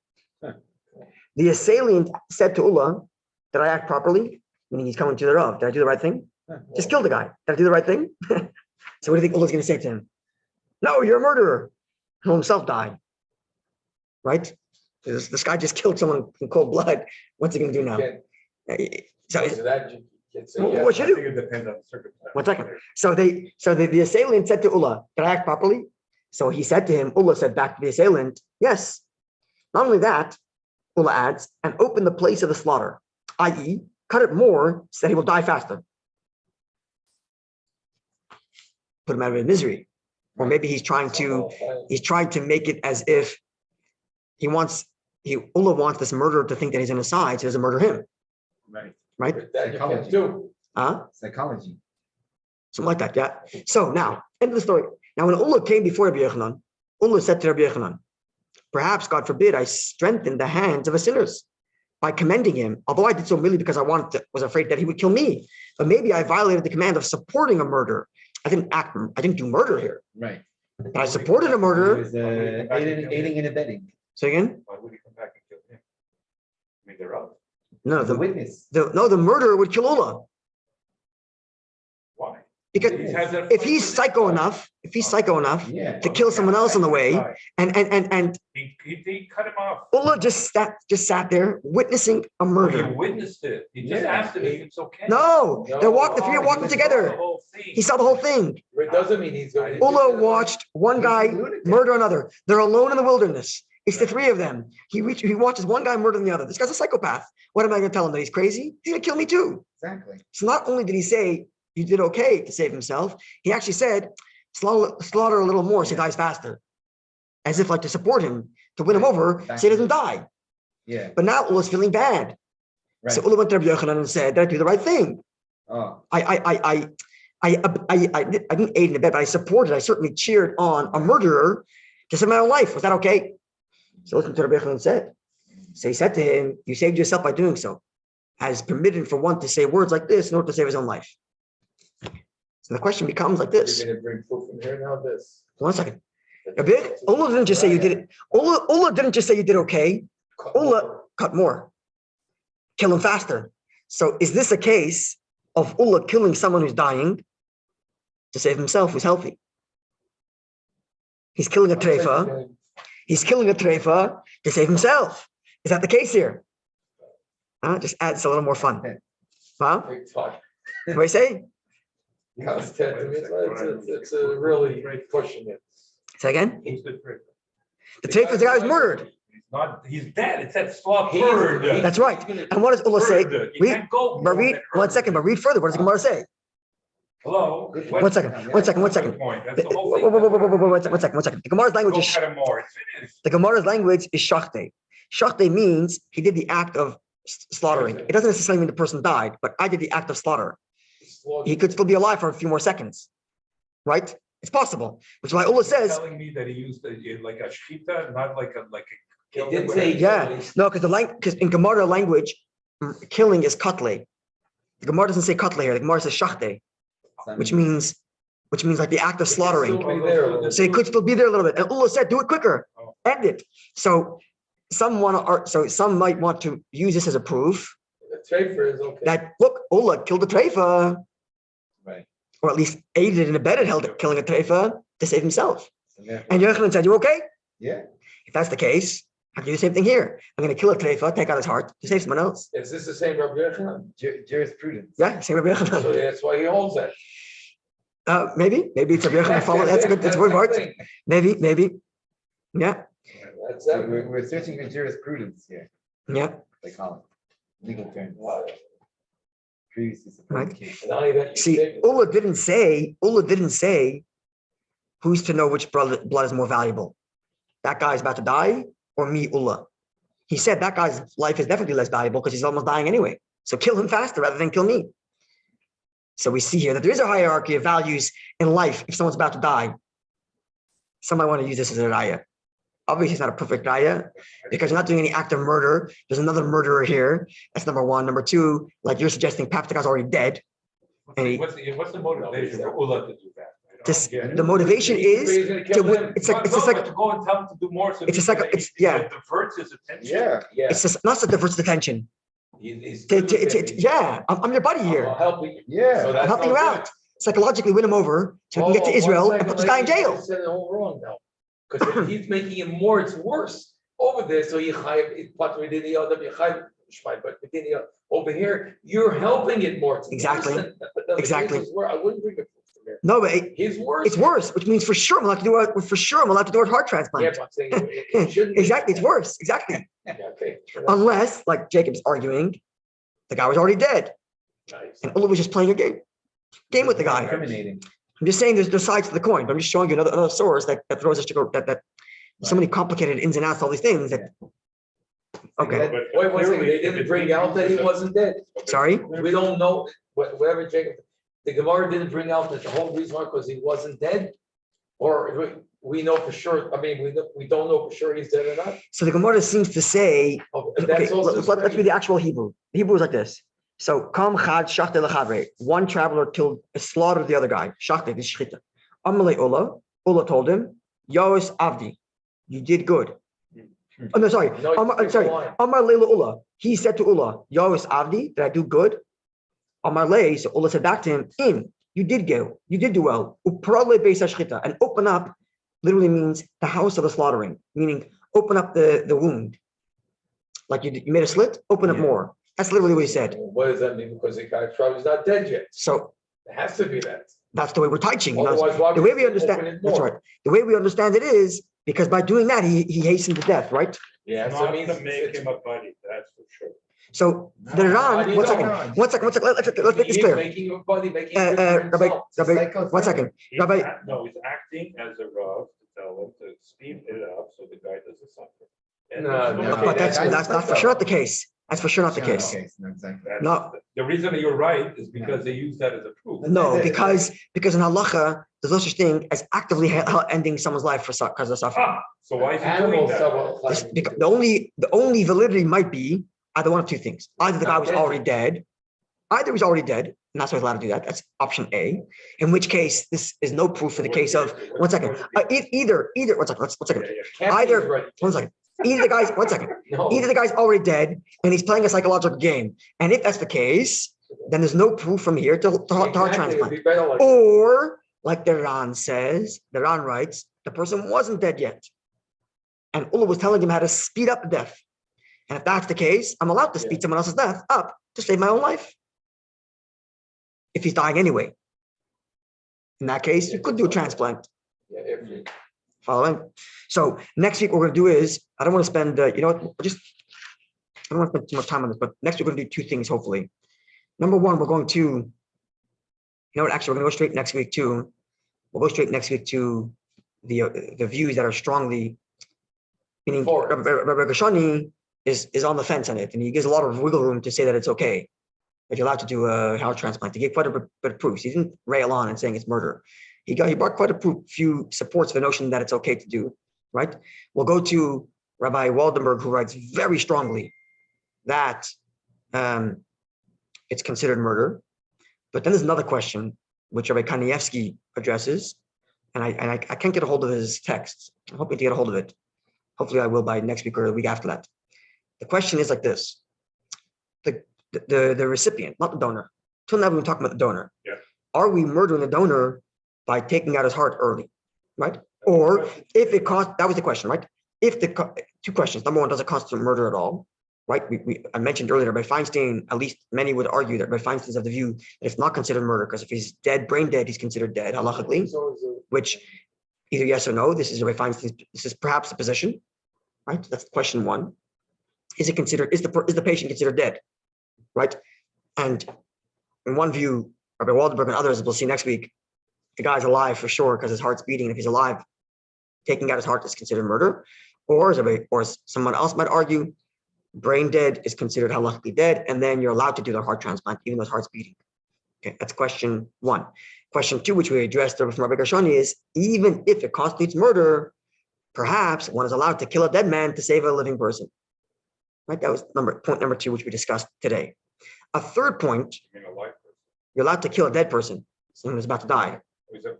The assailant said to Ula, did I act properly? Meaning he's coming to the Rav. Did I do the right thing? Just kill the guy. Did I do the right thing? So what do you think Ula's going to say to him? No, you're a murderer. He'll himself die. Right? This guy just killed someone in cold blood. What's he going to do now? What should I do? think it depends on the circumstance. 1 second. So the assailant said to Ula, did I act properly? So he said to him, Ula said back to the assailant, yes. Not only that, Ula adds, and open the place of the slaughter, i.e., cut it more so that he will die faster. Put him out of his misery. Or maybe he's trying to make it as if Ula wants this murderer to think that he's on his side, so he doesn't murder him. Right? That you can't do. Psychology. Something like that, yeah. So now, end of the story. Now, when Ula came before Rabbi Yochanan, Ula said to Rabbi Yochanan, perhaps, God forbid, I strengthened the hands of a sinners by commending him, although I did so merely because I was afraid that he would kill me. But maybe I violated the command of supporting a murder. I didn't do murder here. Right. But I supported a murder. It was aiding and abetting. Say again? Why would he come back and kill him? I mean, they're up. No, The witness. the murderer would kill Ula. Why? Because if he's psycho enough Yeah. to kill someone else on the way, and He cut him off. Ula just sat there witnessing a He murder. witnessed it. He just asked him if it's okay. No, the three walked The together. whole thing. He saw the whole thing. It doesn't mean he's going. Ula watched one guy murder another. They're alone in the wilderness. It's the three of them. He watches one guy murder the other. This guy's a psychopath. What am I going to tell him, that he's crazy? He's going to kill me too. Exactly. So not only did he say you did okay to save himself, he actually said slaughter a little more so he dies faster, as if like to support him, to win him over, so he doesn't die. Yeah. But now Ula's feeling bad. Right. So Ula went to Rabbi Yochanan and said, did I do the right thing? Oh. I didn't aid and abet, but I certainly cheered on a murderer to save my own life. Was that okay? So listen to Rabbi Yochanan said. So he said to him, you saved yourself by doing so, as permitted for one to say words like this in order to save his own life. So the question becomes like this. You're going to bring food from here now. This. 1 second. Ula didn't just say you did it. Ula didn't just say you did okay. Ula cut more. Kill him faster. So is this a case of Ula killing someone who's dying to save himself, who's healthy? He's killing a treifa. He's killing a treifa to save himself. Is that the case here? Just adds a little more fun. Huh? Big talk. What do I say? It's a really great pushing it. Say again? Who's the trick? The treifa is the guy who's murdered. He's dead. It said slaughtered. That's right. And what does Ula say? You can't go. But read 1 second, but read further. What does the Gemara say? Hello? 1 second. That's the whole thing. 1 second. The Gemara's language is Go cut him more. It's finished. the Gemara's language is shachte. Shachte means he did the act of slaughtering. It doesn't necessarily mean the person died, but I did the act of slaughter. He could still be alive for a few more seconds, right? It's possible. Which is why Ula says, telling me that he used like a shita, not like a He did say yeah, no, because in Gemara language, killing is katle. The Gemara doesn't say Kollel here. The Gemara says shachte, which means like the act of slaughtering. Still be there. So it could still be there a little bit. And Ullah said, do it quicker, end it. So some might want to use this as a proof The trafer is okay. that look, Ullah killed a treifa, Right. or at least aided and abetted killing a treifa to save himself. So therefore- And Yochanan said, "You okay? Yeah. If that's the case, I can do the same thing here. I'm going to kill a treifa, take out his heart to save someone else." Is this the same Rabbi Yochanan? Jurisprudence. Yeah, same Rabbi Yochanan. So that's why he holds that. Maybe it's Rabbi Yochanan follow. That's a good. That's a good part. Maybe. Yeah. That's So that. we're searching for jurisprudence here. Yeah. They call it legal terms. Wow. Previously Right. supposed case. And not even you See, say- Ullah didn't say who's to know which blood is more valuable. That guy's about to die, or me, Ullah. He said that guy's life is definitely less valuable because he's almost dying anyway. So kill him faster rather than kill me. So we see here that there is a hierarchy of values in life if someone's about to die. Some might want to use this as a raya. Obviously, it's not a perfect raya because you're not doing any act of murder. There's another murderer here. That's number one. Number two, like you're suggesting, perhaps the guy's already dead. What's the motivation for Ullah to do that? I don't Just get it. the motivation is He's gonna kill him. it's like To go and tell him to do more. So It's a second- it's- it yeah. diverts his attention. Yeah. it's just not to divert attention. He's Yeah, I'm your buddy here. I'll help you. Yeah. So I'm that's helping you no out. Psychologically win him over so we can get to Hold on, Israel 1 and put this second, guy in lady, jail. you said it all wrong now. Because if he's making it more, it's worse. Over there, so but within the over here, you're helping it more. It's Exactly. worse than- Exactly. his is worse. I wouldn't bring it from here. No, but His worse. it's worse, which means for sure I'm allowed to do a heart Yeah, transplant. but I'm saying it shouldn't. be. Exactly, it's worse. Exactly. Yeah, okay. Unless, like Jacob's arguing, the guy was already dead Nice. and Ullah was just playing a game with the guy. Incriminating. I'm just saying there's sides to the coin, but I'm just showing you another source that throws us to go that so many complicated ins and outs, all these things that. Okay, Wait, 1 second, they didn't bring out that he wasn't dead. sorry. We don't know, whatever Jacob, the Gemara didn't bring out that the whole reason why, because he wasn't dead? Or we know for sure, I mean, we don't know for sure he's dead or not? So the Gemara seems to say, Oh, okay, that's also let's read the actual Hebrew. The Hebrew is like this. So, Kam Chad Shachte Lechavre. One traveler slaughtered the other guy. Shachte, this shchita. Amalei Ullah told him, Yos Avdi, you did good. Oh, no, sorry. No, I'm sorry. Amar Leila Ullah. He said to Ullah, Yos Avdi, did I do good? Amar Le, so Ullah said back to him, you did do well. Uprale Beis HaShchita. And open up literally means the house of the slaughtering, meaning open up the wound. Like you made a slit, open it more. That's literally what he said. What does that mean? Because the guy probably is not dead yet. So It has to be that. that's the way we're teaching. Otherwise, why The would way we you understand, open it that's more? right. The way we understand it is because by doing that, he hastened to death, right? Yeah, so Not it means to make him a buddy, that's for sure. So the How do Ran, you one know? second, let's make this He's clear. making your body, making it good for Rabbi, himself. 1 second. He's Rabbi, he's acting as a Rav to tell him to speed it up so the guy doesn't suffer. And No, there's no, but that's that's for sure not the case. That's for sure not the Sure, case. okay, no, exactly. that's- No. The reason that you're right is because they use that as a proof. No, because in halacha, there's no such thing as actively ending someone's life because of suffering. So why is he doing Animals that? suffer. The only validity might be either one of two things. Either the guy was already dead, and that's why he's allowed to do that. That's option A. In which case, this is no proof for the case of 1 second. Either 1 second. 1 second. Either 1 second. Either the guy's 1 second. No. Either the guy's already dead and he's playing a psychological game. And if that's the case, then there's no proof from here to heart Exactly, it'd transplant. be better like- Or, like the Ran says, the Ran writes, the person wasn't dead yet. And Ullah was telling him how to speed up the death. And if that's the case, I'm allowed to speed someone else's death up to save my own life. If he's dying anyway. In that case, you could do a transplant. Yeah, if you- Following. So next week, what we're going to do is, I don't want to spend, I don't want to spend too much time on this, but next week, we're going to do two things, hopefully. Number one, we're going to, we're going to go straight next week to, the views that are strongly, meaning For it. Rabbi Gashani is on the fence on it, and he gives a lot of wiggle room to say that it's okay, that you're allowed to do a heart transplant. He gave quite a bit of proofs. He didn't rail on and saying it's murder. He brought quite a few supports for the notion that it's okay to do, right? We'll go to Rabbi Waldenberg, who writes very strongly that it's considered murder. But then there's another question, which Rabbi Kanievsky addresses, and I can't get a hold of his text. I'm hoping to get a hold of it. Hopefully I will by next week or the week after that. The question is like this. The recipient, not the donor. Till now we've been talking about the donor. Yeah. Are we murdering the donor by taking out his heart early, right? Or if it costs, that was the question, right? If two questions. Number one, does it constitute murder at all? Right? I mentioned earlier, Rabbi Feinstein, at least many would argue that Rabbi Feinstein's of the view that it's not considered murder because if he's dead, brain dead, he's considered dead, halachically, which either yes or no, this is Rabbi Feinstein's, this is perhaps the position, right? That's question one. Is it considered, is the patient considered dead, right? And in one view, Rabbi Waldberg and others, we'll see next week, the guy's alive for sure because his heart's beating. And if he's alive, taking out his heart is considered murder. Or someone else might argue, brain dead is considered halachically dead, and then you're allowed to do the heart transplant, even though his heart's beating. Okay, that's question one. Question two, which we addressed from Rabbi Gershoni, is even if it constitutes murder, perhaps one is allowed to kill a dead man to save a living person. Right? That was point number two, which we discussed today. A third point, You mean a life person? you're allowed to kill a dead person, someone who's about to die. Is it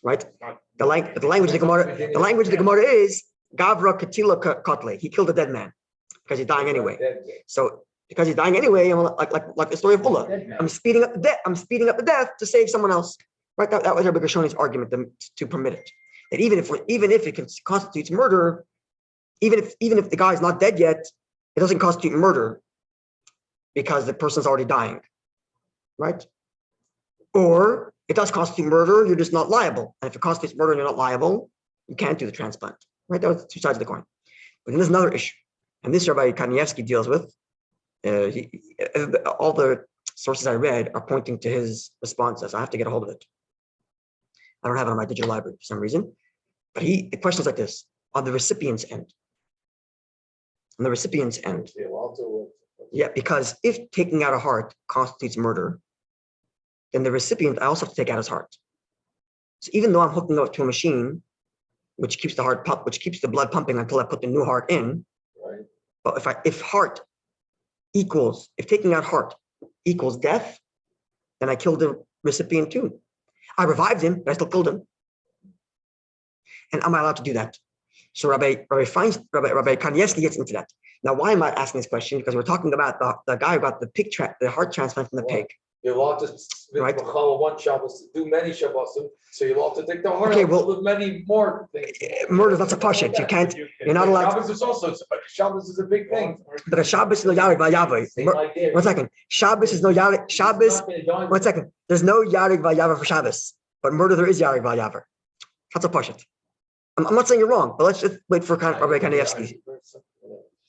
Right? not? The language of the Gemara is Gavra Katila Kotle. He killed a dead man because he's dying anyway. So because he's dying anyway, like the story of Ulla, I'm speeding up the death. I'm speeding up the death to save someone else. Right? That was Rabbi Gershoni's argument to permit it. That even if it constitutes murder, even if the guy's not dead yet, it doesn't constitute murder because the person's already dying. Right? Or it does constitute murder, you're just not liable. And if it constitutes murder and you're not liable, you can't do the transplant. Right? That was two sides of the coin. But then there's another issue. And this Rabbi Kanievsky deals with. All the sources I read are pointing to his responses. I have to get a hold of it. I don't have it on my digital library for some reason. But the question is like this, on the recipient's end. On the recipient's end. Yeah, because if taking out a heart constitutes murder, then the recipient, I also have to take out his heart. So even though I'm hooking up to a machine, which keeps the heart pump, which keeps the blood pumping until I put the new heart in. Right. But if taking out heart equals death, then I killed the recipient too. I revived him, but I still killed him. And am I allowed to do that? So Rabbi Kanievsky gets into that. Now, why am I asking this question? Because we're talking about the guy who got the heart transplant from the pig. You're allowed to Right. one Shabbos, do many Shabbos, so you're allowed to take the heart Okay, out well, with many more things. Murder, that's a pashut. You can't. You're not allowed. Shabbos is a big thing. But a Shabbos is no yarig v'yavai. Same idea. 1 second. Shabbos is no yarig. Shabbos. 1 second. There's no yarig v'yavar for Shabbos, but murder there is yarig v'yavar. That's a pashut. I'm not saying you're wrong, but let's just wait for Rabbi Kanievsky.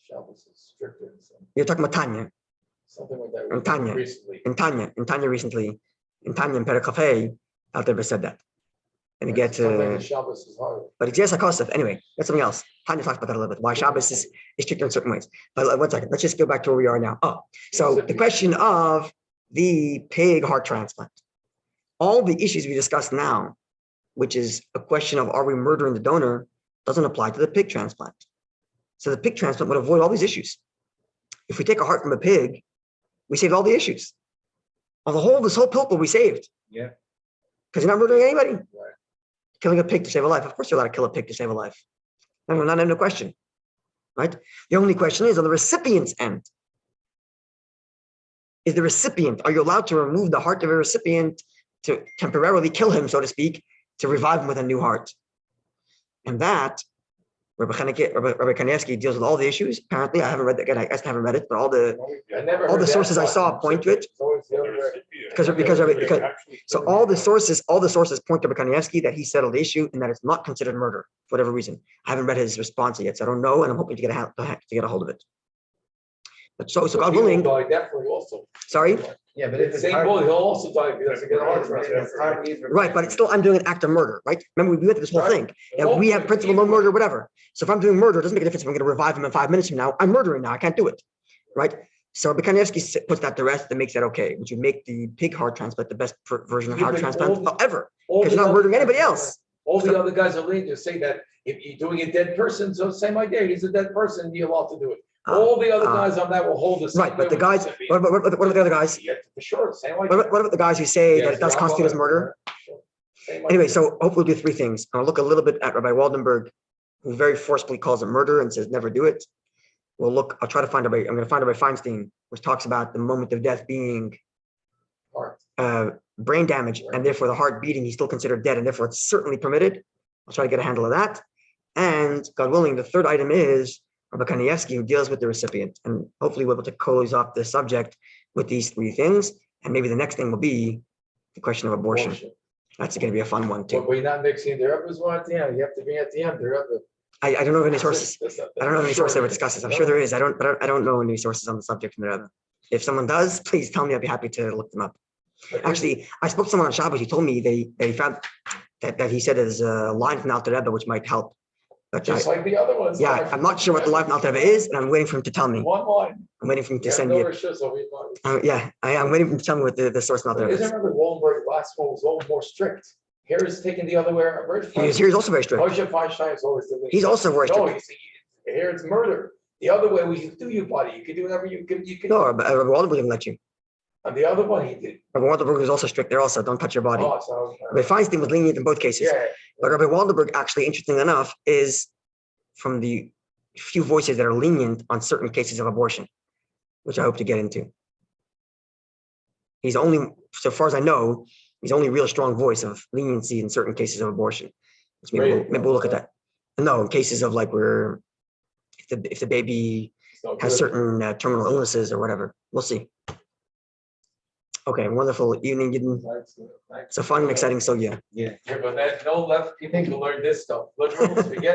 Shabbos is stricter. You're talking about Tanya. Something like that. In Tanya. Recently. In Tanya recently, in Tanya and Perikafei, Alter said that. And it gets Shabbos is hard. but it's yes, Akosov. Anyway, that's something else. Tanya talks about that a little bit. Why Shabbos is stricter in certain ways. But 1 second, let's just go back to where we are now. So the question of the pig heart transplant. All the issues we discussed now, which is a question of are we murdering the donor, doesn't apply to the pig transplant. So the pig transplant would avoid all these issues. If we take a heart from a pig, we saved all the issues. On the whole, this whole pilpul we saved. Yeah. Because you're not murdering anybody. Right. Killing a pig to save a life. Of course you're allowed to kill a pig to save a life. Not even a question. Right? The only question is on the recipient's end. Is the recipient, are you allowed to remove the heart of a recipient to temporarily kill him, so to speak, to revive him with a new heart? And that, Rabbi Kanievsky deals with all the issues. Apparently, I haven't read that. Again, I guess I haven't read it, but all the sources I saw point to it. So all the sources point to Rabbi Kanievsky that he settled the issue and that it's not considered murder for whatever reason. I haven't read his response yet, so I don't know, and I'm hoping to get a hold of it. But so God willing. Definitely also. Sorry. Yeah, but if it's Same hard, boy, he'll also die if he doesn't get a heart transplant. Right, but it's still I'm doing an act of murder, right? Remember we went through this whole thing. And we have principle no murder, whatever. So if I'm doing murder, it doesn't make a difference if I'm going to revive him in 5 minutes from now. I'm murdering now. I can't do it, right? So Kanievsky puts that to rest and makes that okay, which would make the pig heart transplant the best version of heart transplant ever, because you're not murdering anybody else. All the other guys are leading to say that if you're doing a dead person, so same idea. He's a dead person, you're allowed to do it. All the other guys on that will hold the same. Right, but the way with guys, recipient. what about the other guys? Yeah, for sure, same like. What about the guys who say that Yes, it does yeah, constitute as well, murder? sure. Same like Anyway, this. so hopefully we'll do three things. I'll look a little bit at Rabbi Waldenberg, who very forcefully calls it murder and says never do it. I'll try to find I'm going to find Rabbi Feinstein, which talks about the moment of death being Heart. brain damage, and therefore the heart beating, he's still considered dead, and therefore it's certainly permitted. I'll try to get a handle of that. And God willing, the third item is Rabbi Kanievsky, who deals with the recipient. And hopefully we'll be able to close off the subject with these three things. And maybe the next thing will be the question of abortion. That's going to be a fun one too. But you're not mixing the Rebbe's one at the end. You have to bring at the end the Rebbe. I don't know of any sources. I don't know of any sources that would discuss this. I'm sure there is. I don't know any sources on the subject from the Rebbe. If someone does, please tell me. I'd be happy to look them up. Actually, I spoke to someone on Shabbos. He told me they found that he said there's a line from the Alter Rebbe which might help. But Just like the other ones. yeah, I'm not sure what the line from the Alter Rebbe is, and I'm waiting for him to tell me. One line. I'm waiting for him to Yeah, send no me. rishus over your body. Yeah, I'm waiting for him to tell me what the source from the Alter Rebbe Isn't is. Rabbi Wallenberg, last one was a little more strict. Here is taking the other way. He's also very strict. Moshe Feinstein is always the way. He's also very No, strict. here it's murder. The other way, you do your body. You can do whatever you can. No, Rabbi Waldenberg didn't let you. And the other one he did. Rabbi Waldenberg was also strict there also. Don't touch your body. Oh, so, Rabbi Feinstein was lenient in both cases. yeah. But Rabbi Waldenberg, actually, interestingly enough, is from the few voices that are lenient on certain cases of abortion, which I hope to get into. He's only, so far as I know, he's the only real strong voice of leniency in certain cases of abortion. Which maybe we'll look at that. No, in cases of like where if the baby has certain terminal illnesses or whatever, we'll see. Okay, wonderful evening. It's a fun and exciting sugya. Yeah. Yeah, but no left people to learn this stuff. Liberals, forget